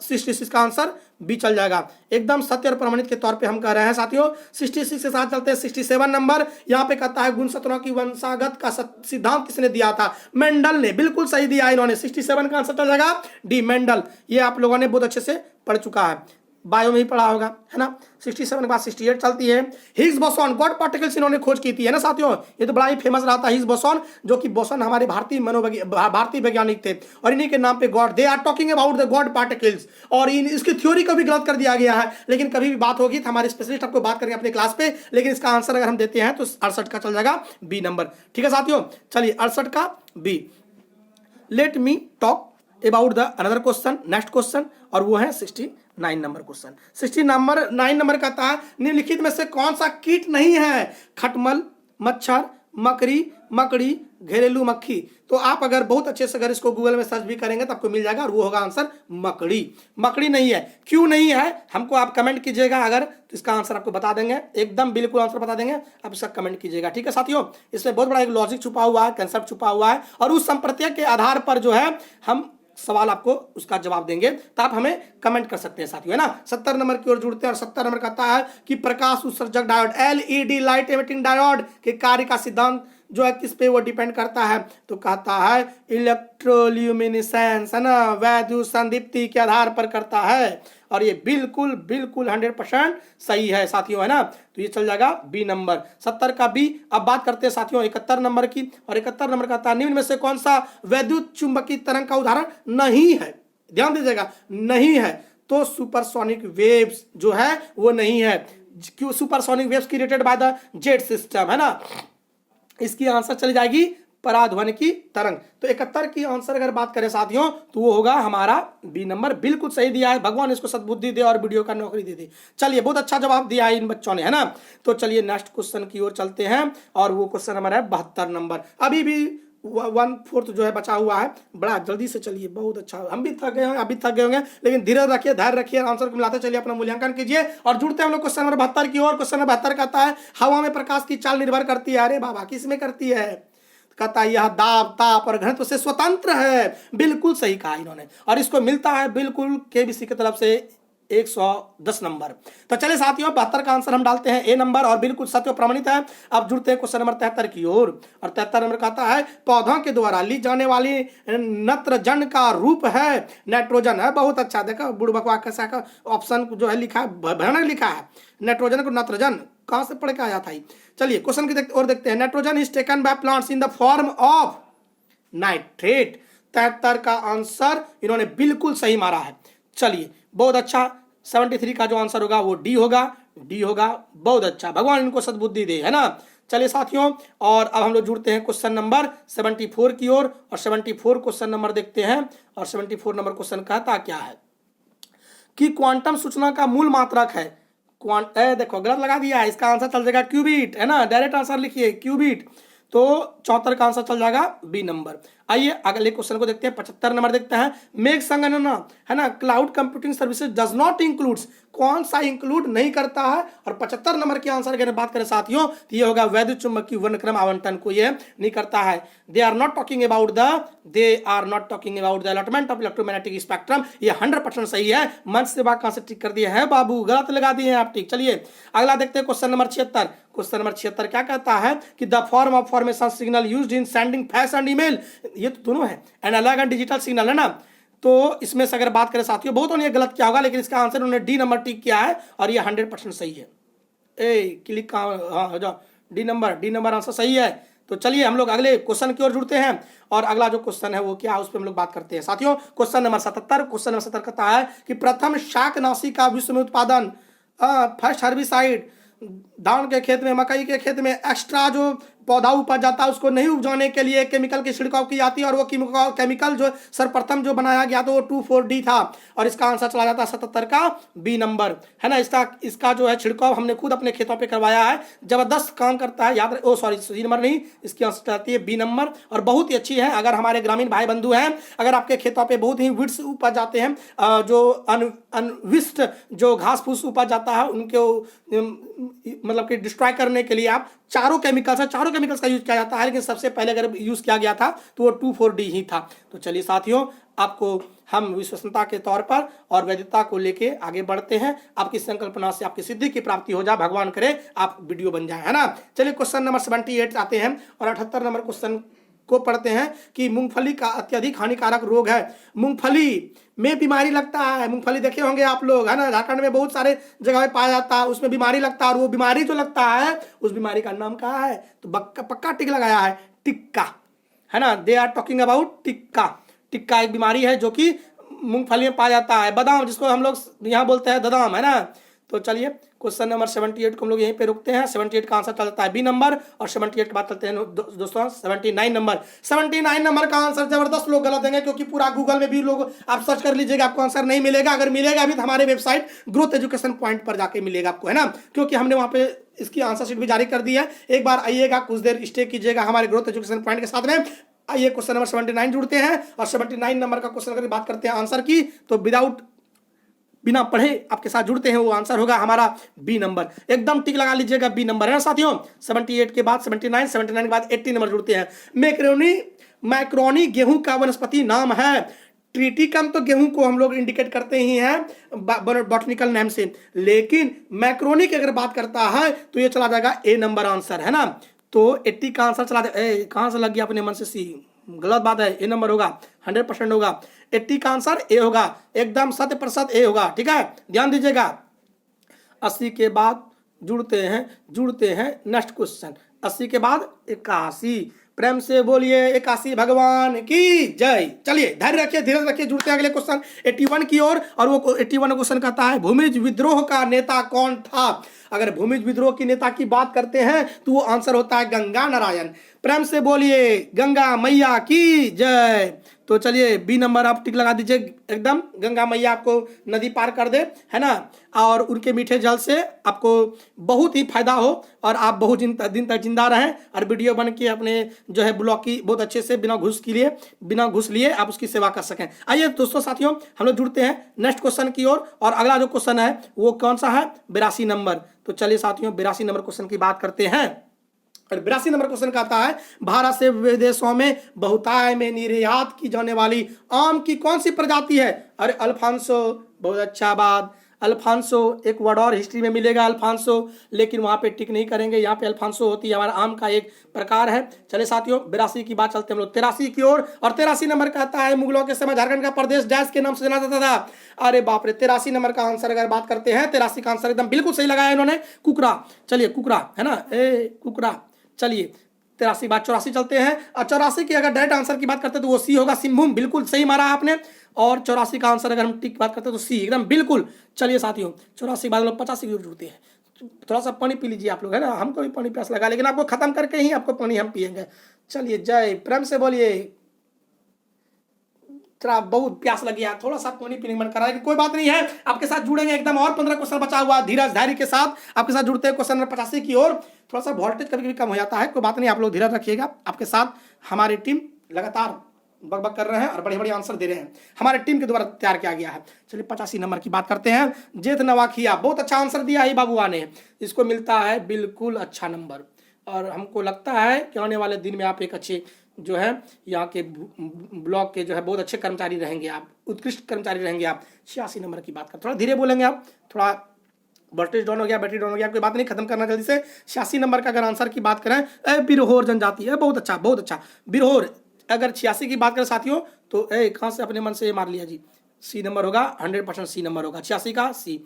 66 का आंसर बी चल जाएगा। एकदम सत्य और प्रमाणित के तौर पे हम कह रहे हैं साथियों। 66 के साथ चलते हैं 67 नंबर। यहाँ पे कहता है गुणसूत्रों की वंशागत का सिद्धांत किसने दिया था? मेंडल ने। बिल्कुल सही दिया इन्होंने। 67 का आंसर चल जाएगा डी, मेंडल। ये आप लोगों ने बहुत अच्छे से पढ़ चुका है, बायो में ही पढ़ा होगा, है ना। 67 के बाद 68 चलती है। हिग्स बोसॉन, गॉड पार्टिकल्स इन्होंने खोज की थी, है ना साथियों। ये तो बड़ा ही फेमस रहा था हिग्स बोसॉन, जो कि बोसॉन हमारे भारतीय वैज्ञानिक थे और इन्हीं के नाम पे god, they are talking about the god particles. और इसकी थ्योरी को भी गलत कर दिया गया है, लेकिन कभी भी बात होगी तो हमारे स्पेशलिस्ट आपको बात करेंगे अपने क्लास पे। लेकिन इसका आंसर अगर हम देते हैं तो 68 का चल जाएगा बी नंबर। ठीक है साथियों, चलिए 68 का बी। Let me talk about the another question, next question, और वो है 69 नंबर क्वेश्चन। 69 नंबर कहता है निम्नलिखित में से कौन सा कीट नहीं है? खटमल, मच्छर, मकड़ी, मकड़ी, घरेलू मक्खी। तो आप अगर बहुत अच्छे से अगर इसको गूगल में सर्च भी करेंगे तो आपको मिल जाएगा और वो होगा आंसर मकड़ी। मकड़ी नहीं है। क्यों नहीं है हमको आप कमेंट कीजिएगा, अगर तो इसका आंसर आपको बता देंगे, एकदम बिल्कुल आंसर बता देंगे, आप इसका कमेंट कीजिएगा। ठीक है साथियों, इसमें बहुत बड़ा एक लॉजिक छुपा हुआ है, कंसेप्ट छुपा हुआ है, और उस संप्रत्यय के आधार पर जो है हम सवाल आपको उसका जवाब देंगे, तो आप हमें कमेंट कर सकते हैं साथियों, है ना। 70 नंबर की ओर जुड़ते हैं और 70 नंबर कहता है कि प्रकाश उत्सर्जक diode, LED light emitting diode के कार्य का सिद्धांत जो है किस पे वो डिपेंड करता है? तो कहता है इलेक्ट्रोल्यूमिनेसेंस, है ना, वैद्युत संदीप्ति के आधार पर करता है। और ये बिल्कुल बिल्कुल 100% सही है साथियों, है ना। तो ये चल जाएगा बी नंबर। 70 का बी। अब बात करते हैं साथियों 71 नंबर की, और 71 नंबर कहता है निम्न में से कौन सा वैद्युत चुंबकीय तरंग का उदाहरण नहीं है? ध्यान दीजिएगा, नहीं है। तो सुपरसोनिक वेव्स जो है वो नहीं है। क्यों? Supersonic waves created by the jet system, है ना। इसकी आंसर चली जाएगी पराध्वनिकी तरंग। तो 71 की आंसर अगर बात करें साथियों तो वो होगा हमारा बी नंबर। बिल्कुल सही दिया है, भगवान इसको सद्बुद्धि दे और वीडियो का नौकरी दे दे। चलिए, बहुत अच्छा जवाब दिया है इन बच्चों ने, है ना। तो चलिए नेक्स्ट क्वेश्चन की ओर चलते हैं, और वो क्वेश्चन नंबर है 72 नंबर। अभी भी 1/4 जो है बचा हुआ है। बड़ा जल्दी से चलिए, बहुत अच्छा। हम भी थक गए हैं, अभी थक गए होंगे, लेकिन धीरे रखिए, धैर्य रखिए, आंसर को मिलाते चलिए, अपना मूल्यांकन कीजिए। और जुड़ते हैं हम लोग क्वेश्चन नंबर 72 की ओर। क्वेश्चन नंबर 72 कहता है हवा में प्रकाश की चाल निर्भर करती है। अरे बाबा, किस में करती है? कहता है यह दाब, ताप और घनत्व से स्वतंत्र है। बिल्कुल सही कहा इन्होंने, और इसको मिलता है बिल्कुल केबीसी की तरफ से 110 नंबर। तो चले साथियों, 72 का आंसर हम डालते हैं ए नंबर, और बिल्कुल सत्य प्रमाणित है। अब जुड़ते हैं क्वेश्चन नंबर 73 की ओर, और 73 नंबर कहता है पौधों के द्वारा ली जाने वाली नत्रजन का रूप है नाइट्रोजन। है बहुत अच्छा, देखो बुढ़ बकवा कैसा का ऑप्शन जो है लिखा है, भयानक लिखा है। नाइट्रोजन को नत्रजन कहां से पढ़ के आया था? चलिए क्वेश्चन की और देखते हैं। Nitrogen is taken by plants in the form of nitrate. 73 का आंसर इन्होंने बिल्कुल सही मारा है। चलिए, बहुत अच्छा। 73 का जो आंसर होगा वो डी होगा, डी होगा। बहुत अच्छा, भगवान इनको सद्बुद्धि दे, है ना। चलिए साथियों, और अब हम लोग जुड़ते हैं क्वेश्चन नंबर 74 की ओर, और 74 क्वेश्चन नंबर देखते हैं। और 74 नंबर क्वेश्चन कहता क्या है कि क्वांटम सूचना का मूल मात्रक है देखो गलत लगा दिया है, इसका आंसर चल जाएगा क्यूबिट, है ना। डायरेक्ट आंसर लिखिए क्यूबिट। तो 74 का आंसर चल जाएगा बी नंबर। आइए अगले क्वेश्चन को देखते हैं। 75 नंबर देखते हैं। मेघ संगणना, है ना, cloud computing services does not includes. कौन सा इंक्लूड नहीं करता है? और 75 नंबर की आंसर अगर बात करें साथियों तो ये होगा वैद्युत चुंबकीय वर्णक्रम आवंटन को ये नहीं करता है। They are not talking about the allotment of electromagnetic spectrum. ये 100% सही है। मंच से बात कहां से ठीक कर दिया है बाबू, गलत लगा दिए हैं आप। ठीक, चलिए अगला देखते हैं क्वेश्चन नंबर 76। क्वेश्चन नंबर 76 क्या कहता है कि the form of formation signal used in sending fax and email. ये तो दोनों है, एनालॉग एंड डिजिटल सिग्नल, है ना। तो इसमें से अगर बात करें साथियों, बहुत ने गलत किया होगा, लेकिन इसका आंसर उन्होंने डी नंबर टिक किया है, और ये 100% सही है। क्लिक कहां, हाँ हो जाओ, डी नंबर आंसर सही है। तो चलिए हम लोग अगले क्वेश्चन की ओर जुड़ते हैं, और अगला जो क्वेश्चन है वो क्या, उस पर हम लोग बात करते हैं साथियों। Question number 77। क्वेश्चन नंबर 77 कहता है कि प्रथम शाकनाशी का विश्व में उत्पादन, फर्स्ट हर्बिसाइड, धान के खेत में, मकई के खेत में एक्स्ट्रा जो पौधा उपज जाता है उसको नहीं उपजाने के लिए केमिकल की छिड़काव की जाती है, और वो केमिकल जो सर्वप्रथम जो बनाया गया तो वो 2,4-D था, और इसका आंसर चला जाता है 77 का बी नंबर, है ना। इसका जो है छिड़काव हमने खुद अपने खेतों पे करवाया है, जबरदस्त काम करता है, याद ओ सॉरी सी नंबर नहीं, इसकी आंसर चलाती है बी नंबर, और बहुत ही अच्छी है। अगर हमारे ग्रामीण भाई बंधु हैं, अगर आपके खेतों पे बहुत ही विट्स उपज जाते हैं, जो अनविष्ट जो घास फूस उपज जाता है उनको मतलब कि डिस्ट्रॉय करने के लिए आप चारों केमिकल्स का यूज किया जाता है, लेकिन सबसे पहले अगर यूज किया गया था तो वो 2,4-D ही था। तो चलिए साथियों, आपको हम विश्वसनीयता के तौर पर और वैधता को लेके आगे बढ़ते हैं। आपकी संकल्पना से आपकी सिद्धि की प्राप्ति हो जाए, भगवान करे आप वीडियो बन जाए, है ना। चलिए क्वेश्चन नंबर 78 आते हैं, और 78 नंबर क्वेश्चन को पढ़ते हैं कि मूंगफली का अत्यधिक हानिकारक रोग है। मूंगफली में बीमारी लगता है, मूंगफली देखे होंगे आप लोग, है ना, झारखंड में बहुत सारे जगह पे पाया जाता है, उसमें बीमारी लगता है, और वो बीमारी जो लगता है उस बीमारी का नाम क्या है, तो पक्का टिक लगाया है, टिक्का, है ना। दे आर टॉकिंग अबाउट टिक्का। टिक्का एक बीमारी है जो कि मूंगफली में पाया जाता है, बादाम जिसको हम लोग यहाँ बोलते हैं ददाम, है ना। तो चलिए क्वेश्चन नंबर 78 को हम लोग यहीं पे रुकते हैं। 78 का आंसर चलता है बी नंबर, और 78 के बाद चलते हैं दोस्तों 79 नंबर। 79 नंबर का आंसर जबरदस्त लोग गलत देंगे, क्योंकि पूरा गूगल में भी लोग आप सर्च कर लीजिएगा, आपको आंसर नहीं मिलेगा। अगर मिलेगा भी तो हमारे वेबसाइट ग्रोथ एजुकेशन पॉइंट पर जाके मिलेगा आपको, है ना, क्योंकि हमने वहाँ पे इसकी आंसर शीट भी जारी कर दी है। एक बार आइएगा, कुछ देर स्टे कीजिएगा हमारे ग्रोथ एजुकेशन पॉइंट के साथ में। आइए क्वेश्चन नंबर 79 जुड़ते हैं, और 79 नंबर का क्वेश्चन अगर बात करते हैं आंसर की, तो बिना पढ़े आपके साथ जुड़ते हैं, वो आंसर होगा हमारा बी नंबर। एकदम टिक लगा लीजिएगा, बी नंबर, है ना साथियों। 78 के बाद 79 के बाद 80 नंबर जुड़ते हैं। मैक्रोनी गेहूं का वनस्पति नाम है। ट्रिटिकम तो गेहूं को हम लोग इंडिकेट करते ही हैं बॉटनिकल नेम से, लेकिन मैक्रोनी की अगर बात करता है तो ये चला जाएगा ए नंबर आंसर, है ना। तो 80 का आंसर चला जाए, कहां से लग गया अपने मन से, सी गलत बात है, ए नंबर होगा, 100% होगा। 80 का आंसर ए होगा, एकदम 100% ए होगा, ठीक है, ध्यान दीजिएगा। 80 के बाद जुड़ते हैं नेक्स्ट क्वेश्चन। 80 के बाद 81, प्रेम से बोलिए 81 भगवान की जय। चलिए धैर्य रखिए, धीरज रखिए, जुड़ते हैं अगले क्वेश्चन 81 की ओर, और वो 81 क्वेश्चन कहता है भूमिज विद्रोह का नेता कौन था। अगर भूमिज विद्रोह की नेता की बात करते हैं तो वो आंसर होता है गंगा नारायण। प्रेम से बोलिए गंगा मैया की जय। तो चलिए बी नंबर आप टिक लगा दीजिए, एकदम गंगा मैया आपको नदी पार कर दे, है ना, और उनके मीठे जल से आपको बहुत ही फायदा हो, और आप बहुत दिन तक जिंदा रहें, और वीडियो बन के अपने जो है ब्लॉग की बहुत अच्छे से बिना घुस लिए आप उसकी सेवा कर सकें। आइए दोस्तों साथियों, हम लोग जुड़ते हैं नेक्स्ट क्वेश्चन की ओर, और अगला जो क्वेश्चन है वो कौन सा है, 82 नंबर। तो चलिए साथियों 82 नंबर क्वेश्चन की बात करते हैं, और 82 नंबर क्वेश्चन कहता है भारत से विदेशों में बहुतायत में निर्यात की जाने वाली आम की कौन सी प्रजाति है। अरे अल्फांसो, बहुत अच्छा बात, अल्फांसो एक वर्ड और हिस्ट्री में मिलेगा अल्फांसो, लेकिन वहां पे टिक नहीं करेंगे, यहाँ पे अल्फांसो होती है हमारा आम का एक प्रकार है। चले साथियों 82 की बात चलते हैं हम लोग 83 की ओर, और 83 नंबर कहता है मुगलों के समय झारखंड का प्रदेश डैश के नाम से जाना जाता था। अरे बाप रे, 83 नंबर का आंसर अगर बात करते हैं, 83 का आंसर एकदम बिल्कुल सही लगाया इन्होंने, कुकरा। चलिए कुकरा, है ना, कुकरा। चलिए 83 बाद 84 चलते हैं, और 84 की अगर डायरेक्ट आंसर की बात करते हैं तो वो सी होगा, सिंहभूम, बिल्कुल सही मारा आपने। और 84 का आंसर अगर हम टिक बात करते हैं तो सी एकदम बिल्कुल। चलिए साथियों 84 बाद लोग 85 की ओर जुड़ते हैं। थोड़ा सा पानी पी लीजिए आप लोग, है ना, हमको भी पानी प्यास लगा, लेकिन आपको खत्म करके ही आपको पानी हम पियेंगे। चलिए जय, प्रेम से बोलिए, थोड़ा बहुत प्यास लगी है, थोड़ा सा पानी पीने मन करा, लेकिन कोई बात नहीं है, आपके साथ जुड़ेंगे एकदम, और 15 क्वेश्चन बचा हुआ, धीरज धैर्य के साथ आपके साथ जुड़ते हैं क्वेश्चन नंबर 85 की ओर। थोड़ा सा वोल्टेज कभी कभी कम हो जाता है, कोई बात नहीं, आप लोग धीरज रखिएगा, आपके साथ हमारी टीम लगातार बक कर रहे हैं और बड़े बड़े आंसर दे रहे हैं, हमारे टीम के द्वारा तैयार किया गया है। चलिए 85 नंबर की बात करते हैं, जेठ नवाखिया, बहुत अच्छा आंसर दिया है बाबुआ ने, इसको मिलता है बिल्कुल अच्छा नंबर, और हमको लगता है कि आने वाले दिन में आप एक अच्छे जो है यहाँ के ब्लॉक के जो है बहुत अच्छे कर्मचारी रहेंगे, आप उत्कृष्ट कर्मचारी रहेंगे आप। 86 नंबर की बात कर, थोड़ा धीरे बोलेंगे आप, थोड़ा वोल्टेज डाउन हो गया, बैटरी डाउन हो गया, कोई बात नहीं, खत्म करना जल्दी से। 86 नंबर का अगर आंसर की बात करें, बिरहोर जनजाति है, बहुत अच्छा बहुत अच्छा, बिरहोर। अगर 86 की बात करें साथियों तो कहाँ से अपने मन से ये मार लिया जी, सी नंबर होगा, 100% सी नंबर होगा, 86 का सी।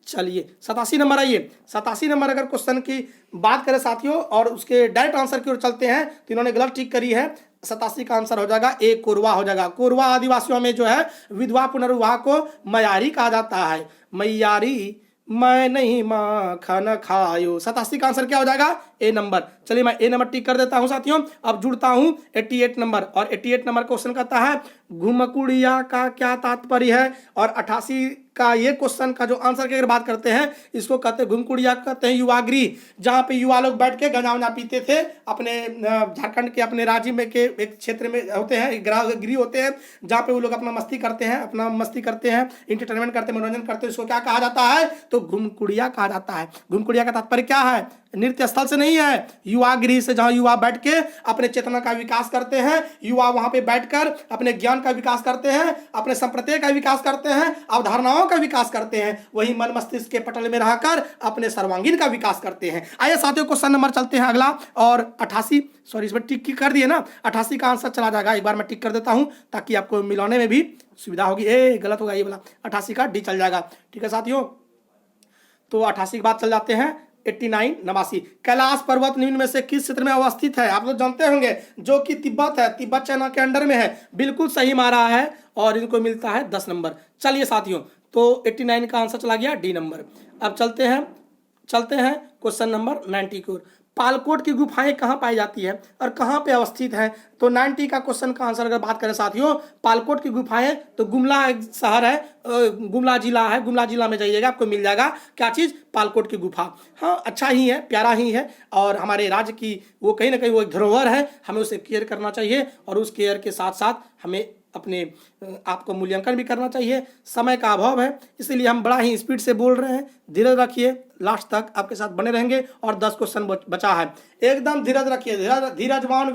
चलिए 87 नंबर आइए, 87 नंबर अगर क्वेश्चन की बात करें साथियों और उसके डायरेक्ट आंसर की ओर चलते हैं तो इन्होंने गलत टिक करी है। 87 का आंसर हो जाएगा ए, कोरवा हो जाएगा। कोरवा आदिवासियों में जो है विधवा पुनर्विवाह को मयारी कहा जाता है, मैयारी मैं नहीं माखन खायो। 87 का आंसर क्या हो जाएगा? ए नंबर। चलिए मैं ए नंबर टिक कर देता हूं साथियों। अब जुड़ता हूं 88 नंबर, और 88 नंबर क्वेश्चन कहता है घुमकुड़िया का क्या तात्पर्य है। और 88 का ये क्वेश्चन का जो आंसर की अगर बात करते हैं, इसको कहते हैं घुमकुड़िया, कहते हैं युवागृह, जहां पे युवा लोग बैठ के गंजा वंजा पीते थे। अपने झारखंड के अपने राज्य में के एक क्षेत्र में होते हैं, गृह होते हैं, जहाँ पे वो लोग अपना मस्ती करते हैं, इंटरटेनमेंट करते हैं, मनोरंजन करते हैं। इसको क्या कहा जाता है? तो घुमकुड़िया कहा जाता है। घुमकुड़िया का तात्पर्य क्या है? नृत्य स्थल से नहीं है, युवा गृह से, जहां युवा बैठ के अपने चेतना का विकास करते हैं। युवा वहां पे बैठकर अपने ज्ञान का विकास करते हैं, अपने संप्रदाय का विकास करते हैं, अवधारणाओं का विकास करते हैं। वही मन मस्तिष्क के पटल में रहकर अपने सर्वांगीण का विकास करते हैं। आइए साथियों क्वेश्चन नंबर चलते हैं अगला। और 88, सॉरी इसमें टिक कर दिए ना, 88 का आंसर चला जाएगा। एक बार मैं टिक कर देता हूं ताकि आपको मिलाने में भी सुविधा होगी। ए गलत होगा ये वाला, 88 का डी चल जाएगा। ठीक है साथियों, तो 88 के बाद चल जाते हैं 89 89। कैलाश पर्वत निम्न में से किस क्षेत्र में अवस्थित है? आप लोग जानते होंगे, जो कि तिब्बत है, तिब्बत चाइना के अंडर में है। बिल्कुल सही मारा है और इनको मिलता है 10 नंबर। चलिए साथियों, तो 89 का आंसर चला गया डी नंबर। अब चलते हैं क्वेश्चन नंबर 90 की ओर। पालकोट की गुफाएं कहाँ पाई जाती है और कहाँ पे अवस्थित है? तो 90 का क्वेश्चन का आंसर अगर बात करें साथियों, पालकोट की गुफाएं, तो गुमला एक शहर है, गुमला जिला है, गुमला जिला में जाइएगा आपको मिल जाएगा क्या चीज़? पालकोट की गुफा। हाँ, अच्छा ही है, प्यारा ही है, और हमारे राज्य की वो कहीं ना कहीं वो एक धरोहर है। हमें उसे केयर करना चाहिए, और उस केयर के साथ साथ हमें अपने आपको मूल्यांकन भी करना चाहिए। समय का अभाव है, इसीलिए हम बड़ा ही स्पीड से बोल रहे हैं। धीरज रखिए, लास्ट तक आपके साथ बने रहेंगे, और 10 क्वेश्चन बचा है। एकदम धीरज रखिए। धीरजवान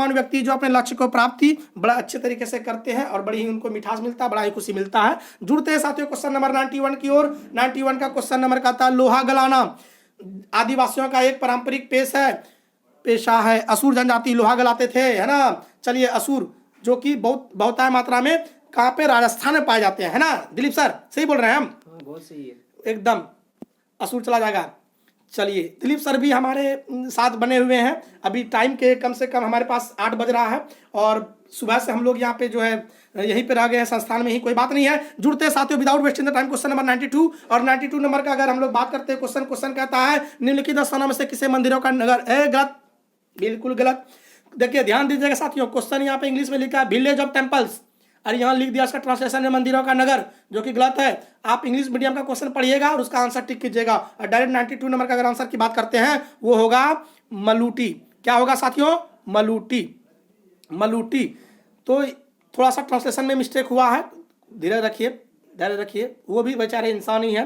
व्यक्ति जो अपने लक्ष्य को प्राप्ति बड़ा अच्छे तरीके से करते हैं, और बड़ी ही उनको मिठास मिलता है, बड़ा ही खुशी मिलता है। जुड़ते हैं साथियों क्वेश्चन नंबर 91 की ओर। 91 का क्वेश्चन नंबर कहता है लोहा गलाना आदिवासियों का एक पारंपरिक पेशा है। असुर जनजाति लोहा गलाते थे, है ना। चलिए, असुर जो कि बहुतायत मात्रा में कहाँ पे? राजस्थान में पाए जाते हैं, है ना दिलीप सर? सही बोल रहे हैं हम? बहुत सही है, एकदम। असुर चला जाएगा। चलिए, दिलीप सर भी हमारे साथ बने हुए हैं। अभी टाइम के कम से कम हमारे पास 8 बज रहा है, और सुबह से हम लोग यहाँ पे जो है यहीं पे रह गए हैं संस्थान में ही। कोई बात नहीं है, जुड़ते हैं साथियों without wasting the time. Question number 92, और 92 नंबर का अगर हम लोग बात करते हैं, क्वेश्चन कहता है निम्नलिखित स्थानों में से किसे मंदिरों का नगर? गलत, बिल्कुल गलत। देखिए ध्यान दीजिएगा साथियों, क्वेश्चन यहाँ पे इंग्लिश में लिखा है विलेज ऑफ टेम्पल्स, और यहाँ लिख दिया इसका ट्रांसलेशन है मंदिरों का नगर, जो कि गलत है। आप इंग्लिश मीडियम का क्वेश्चन पढ़िएगा और उसका आंसर टिक कीजिएगा। और डायरेक्ट 92 नंबर का अगर आंसर की बात करते हैं, वो होगा मलूटी। क्या होगा साथियों? मलूटी। तो थोड़ा सा ट्रांसलेशन में मिस्टेक हुआ है, धैर्य रखिए, वो भी बेचारे इंसान ही है।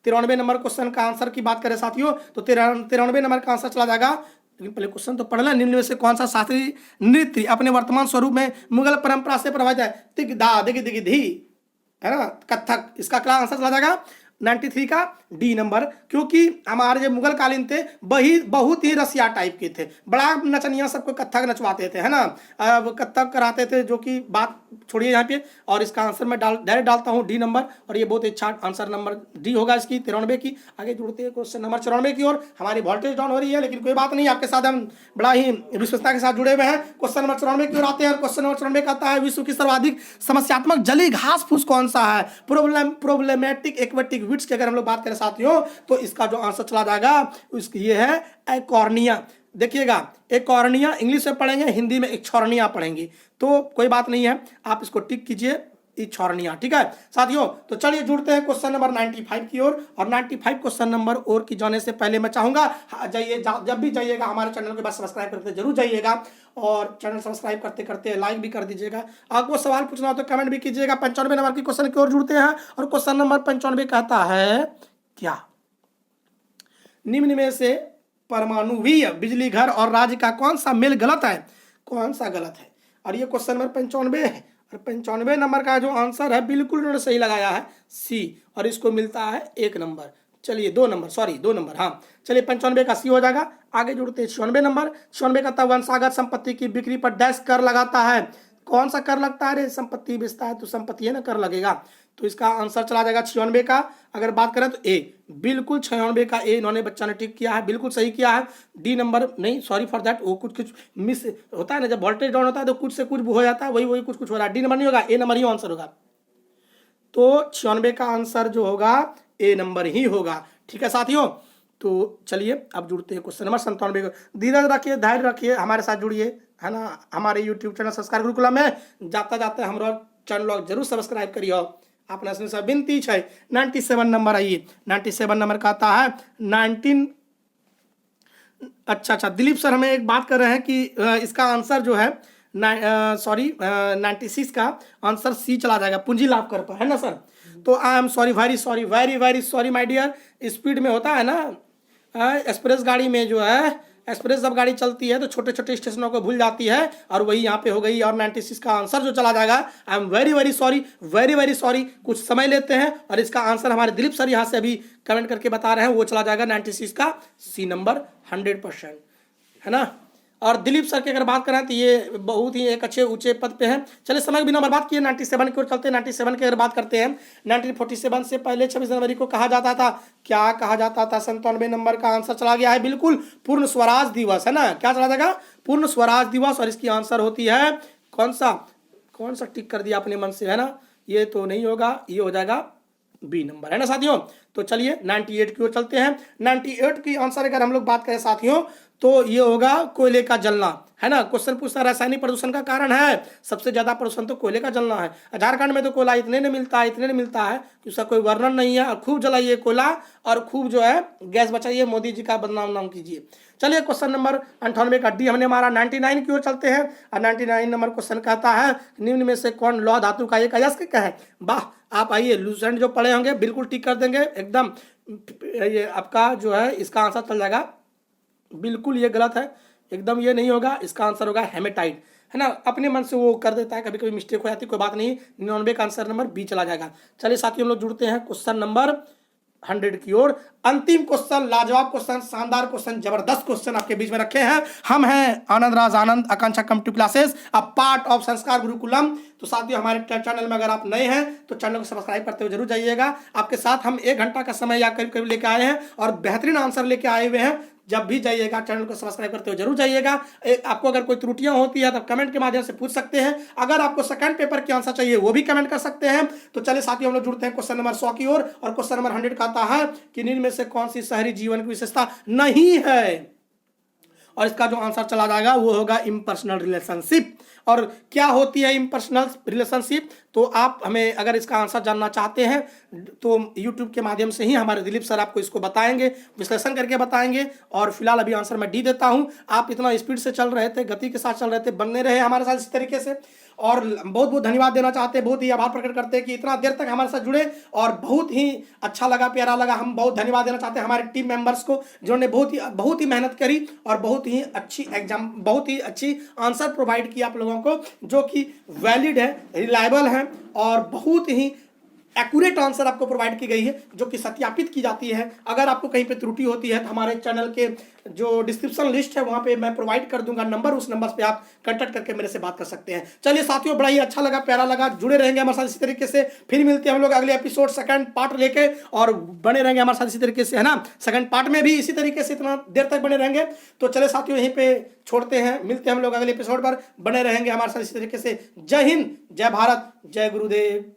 93 नंबर क्वेश्चन का आंसर की बात करें साथियों, तो 93 नंबर का आंसर चला जाएगा। लेकिन पहले क्वेश्चन तो पढ़ना, निम्न में से कौन सा शास्त्रीय नृत्य अपने वर्तमान स्वरूप में मुगल परंपरा से प्रभावित है? तिग दा दिग दिग धी, है ना, कथक। इसका क्या आंसर चला जाएगा? 93 का डी नंबर। क्योंकि हमारे जो मुगल कालीन थे वही बहुत ही रसिया टाइप के थे, बड़ा नचनिया सबको कथक नचवाते थे, है ना। अब कथक कराते थे, जो कि बात छोड़िए यहाँ पे। और इसका आंसर मैं डायरेक्ट डालता हूँ डी नंबर, और ये बहुत अच्छा आंसर नंबर डी होगा इसकी 93 की। आगे जुड़ते हैं क्वेश्चन नंबर 94 की ओर। हमारी वोल्टेज डाउन हो रही है, लेकिन कोई बात नहीं, आपके साथ हम बड़ा ही विश्वसनीयता के साथ जुड़े हुए हैं। क्वेश्चन नंबर 94 की ओर आते हैं। क्वेश्चन नंबर 94 कहता है विश्व की सर्वाधिक समस्यात्मक जलीय घास फूस कौन सा है? प्रॉब्लमेटिक एक्वेटिक वीड्स की अगर हम लोग बात करें साथियों, तो इसका जो आंसर चला जाएगा ये है एकॉर्निया। देखिएगा, एकॉर्निया इंग्लिश में पढ़ेंगे, हिंदी में इक्छोर्निया पढ़ेंगे, तो कोई बात नहीं है, आप इसको टिक कीजिए, इक्छोर्निया। ठीक है साथियों, तो चलिए जुड़ते हैं क्वेश्चन नंबर 95 की ओर। और 95 क्वेश्चन नंबर और की जाने से पहले मैं चाहूंगा, जाइए, जब भी जाइएगा हमारे चैनल के बाद सब्सक्राइब करते जरूर जाइएगा, और चैनल सब्सक्राइब करते करते लाइक भी कर दीजिएगा। आपको सवाल पूछना हो तो कमेंट भी कीजिएगा। 95 नंबर की क्वेश्चन की ओर जुड़ते हैं, और क्वेश्चन नंबर 95 कहता है क्या? निम्न में से परमाणुवीय बिजली घर और राज्य का कौन सा मेल गलत है? कौन सा गलत है? और ये क्वेश्चन नंबर 95 है, और 95 नंबर का जो आंसर है बिल्कुल उन्होंने सही लगाया है, सी, और इसको मिलता है 1 नंबर। चलिए 2 नंबर, हाँ। चलिए 95 का सी हो जाएगा। आगे जुड़ते हैं 96 नंबर। 96 का वंशागत संपत्ति की बिक्री पर डैश कर लगाता है। कौन सा कर लगता है रे? संपत्ति बेचता है तो संपत्ति है ना, कर लगेगा। तो इसका आंसर चला जाएगा 96 का। अगर बात करें तो ए, बिल्कुल 96 का ए इन्होंने बच्चा ने टिक किया है, बिल्कुल सही किया है। डी नंबर नहीं, सॉरी फॉर दैट, वो कुछ मिस होता है ना, जब वोल्टेज डाउन होता है तो कुछ से कुछ हो जाता है, वही कुछ हो रहा है। डी नंबर नहीं होगा, ए नंबर ही आंसर होगा। तो 96 का आंसर जो होगा ए नंबर ही होगा। ठीक है साथियों, तो चलिए अब जुड़ते हैं क्वेश्चन नंबर 97 को। धीरज रखिए, धैर्य रखिए, हमारे साथ जुड़िए, है ना। हमारे यूट्यूब चैनल संस्कार गुरुकुलम में जाता जाता हमारा चैनल जरूर सब्सक्राइब करिए। अपना सब विनती है। 97 नंबर आइए, 97 नंबर का आता है 19। अच्छा, दिलीप सर हमें एक बात कर रहे हैं कि इसका आंसर जो है 96 का आंसर सी चला जाएगा, पूंजी लाभ कर पर, है ना सर। तो I am sorry, very sorry, very very sorry my dear. Speed में होता है ना, एक्सप्रेस गाड़ी में जो है, एक्सप्रेस जब गाड़ी चलती है तो छोटे छोटे स्टेशनों को भूल जाती है, और वही यहाँ पे हो गई। और 96 का आंसर जो चला जाएगा, I am very very sorry, very very sorry. कुछ समय लेते हैं और इसका आंसर हमारे दिलीप सर यहाँ से अभी कमेंट करके बता रहे हैं, वो चला जाएगा 96 का सी नंबर 100%, है ना। और दिलीप सर की अगर बात करें तो ये बहुत ही एक अच्छे ऊंचे पद पे हैं। चलिए समय बिना बर्बाद किए 97 की ओर चलते हैं। 97 की अगर बात करते हैं, 1947 से पहले 26 जनवरी को कहा जाता था, क्या कहा जाता था? 97 नंबर का आंसर चला गया है बिल्कुल, पूर्ण स्वराज दिवस, है ना। क्या चला जाएगा? पूर्ण स्वराज दिवस। और इसकी आंसर होती है कौन सा टिक कर दिया अपने मन से, है ना। ये तो नहीं होगा, ये हो जाएगा बी नंबर, है ना साथियों। तो चलिए 98 की ओर चलते हैं। 98 की आंसर अगर हम लोग बात करें साथियों, तो ये होगा कोयले का जलना, है ना। क्वेश्चन पूछता है रासायनिक प्रदूषण का कारण है, सबसे ज्यादा प्रदूषण तो कोयले का जलना है। झारखंड में तो कोयला इतने ने मिलता है, इतने ने मिलता है कि उसका कोई वर्णन नहीं है। और खूब जलाइए कोयला और खूब जो है गैस बचाइए, मोदी जी का बदनाम नाम कीजिए। चलिए क्वेश्चन नंबर 98 का डी हमने मारा। 99 की ओर चलते हैं और 99 नंबर क्वेश्चन कहता है, निम्न में से कौन लौह धातु का एक अयस्क है? वाह, आप आइए, लूसेंट जो पढ़े होंगे बिल्कुल टिक कर देंगे एकदम। ये आपका जो है इसका आंसर चल जाएगा, बिल्कुल ये गलत है एकदम, ये नहीं होगा। इसका आंसर होगा हेमेटाइट, है ना। अपने मन से वो कर देता है, कभी कभी मिस्टेक हो जाती है, कोई बात नहीं। 99 का आंसर नंबर बी चला जाएगा। चलिए साथियों, हम लोग जुड़ते हैं क्वेश्चन नंबर 100 की ओर। अंतिम क्वेश्चन, लाजवाब क्वेश्चन, शानदार क्वेश्चन, जबरदस्त क्वेश्चन आपके बीच में रखे हैं। हम हैं Anand Raj Anand, Akanksha community classes, a part of Sanskar Gurukulam. तो साथियों, हमारे चैनल में अगर आप नए हैं तो चैनल को सब्सक्राइब करते हुए जरूर जाइएगा। आपके साथ हम 1 घंटा का समय या करीब करीब लेके आए हैं और बेहतरीन आंसर लेके आए हुए हैं। जब भी जाइएगा चैनल को सब्सक्राइब करते हुए जरूर जाइएगा। आपको अगर कोई त्रुटियां होती है तो कमेंट के माध्यम से पूछ सकते हैं। अगर आपको सेकंड पेपर की आंसर चाहिए वो भी कमेंट कर सकते हैं। तो चलिए साथियों, हम लोग जुड़ते हैं क्वेश्चन नंबर 100 की ओर। और क्वेश्चन नंबर 100 का आता है कि निम्न में से कौन सी शहरी जीवन की विशेषता नहीं है? और इसका जो आंसर चला जाएगा वो होगा इम्पर्सनल रिलेशनशिप। और क्या होती है इम्पर्सनल रिलेशनशिप? तो आप हमें अगर इसका आंसर जानना चाहते हैं तो यूट्यूब के माध्यम से ही हमारे दिलीप सर आपको इसको बताएंगे, विश्लेषण करके बताएंगे। और फिलहाल अभी आंसर मैं डी देता हूं। आप इतना स्पीड से चल रहे थे, गति के साथ चल रहे थे, बनने रहे हमारे साथ इस तरीके से। और बहुत बहुत धन्यवाद देना चाहते हैं, बहुत ही आभार प्रकट करते हैं कि इतना देर तक हमारे साथ जुड़े और बहुत ही अच्छा लगा, प्यारा लगा। हम बहुत धन्यवाद देना चाहते हैं हमारे टीम मेंबर्स को, जिन्होंने बहुत ही मेहनत करी और बहुत ही अच्छी एग्जाम, बहुत ही अच्छी आंसर प्रोवाइड किया आप लोगों को, जो कि वैलिड है, रिलायबल है और बहुत ही एक्यूरेट आंसर आपको प्रोवाइड की गई है, जो कि सत्यापित की जाती है। अगर आपको कहीं पे त्रुटि होती है तो हमारे चैनल के जो डिस्क्रिप्शन लिस्ट है वहां पे मैं प्रोवाइड कर दूंगा नंबर, उस नंबर पे आप कांटेक्ट करके मेरे से बात कर सकते हैं। चलिए साथियों, बड़ा ही अच्छा लगा, प्यारा लगा, जुड़े रहेंगे हमारे साथ इसी तरीके से। फिर मिलते हैं हम लोग अगले एपिसोड सेकंड पार्ट लेके, और बने रहेंगे हमारे साथ इसी तरीके से, है ना। सेकंड पार्ट में भी इसी तरीके से इतना देर तक बने रहेंगे। तो चले साथियों, यहीं पे छोड़ते हैं, मिलते हैं हम लोग अगले एपिसोड पर, बने रहेंगे हमारे साथ इसी तरीके से। जय हिंद, जय भारत, जय गुरुदेव।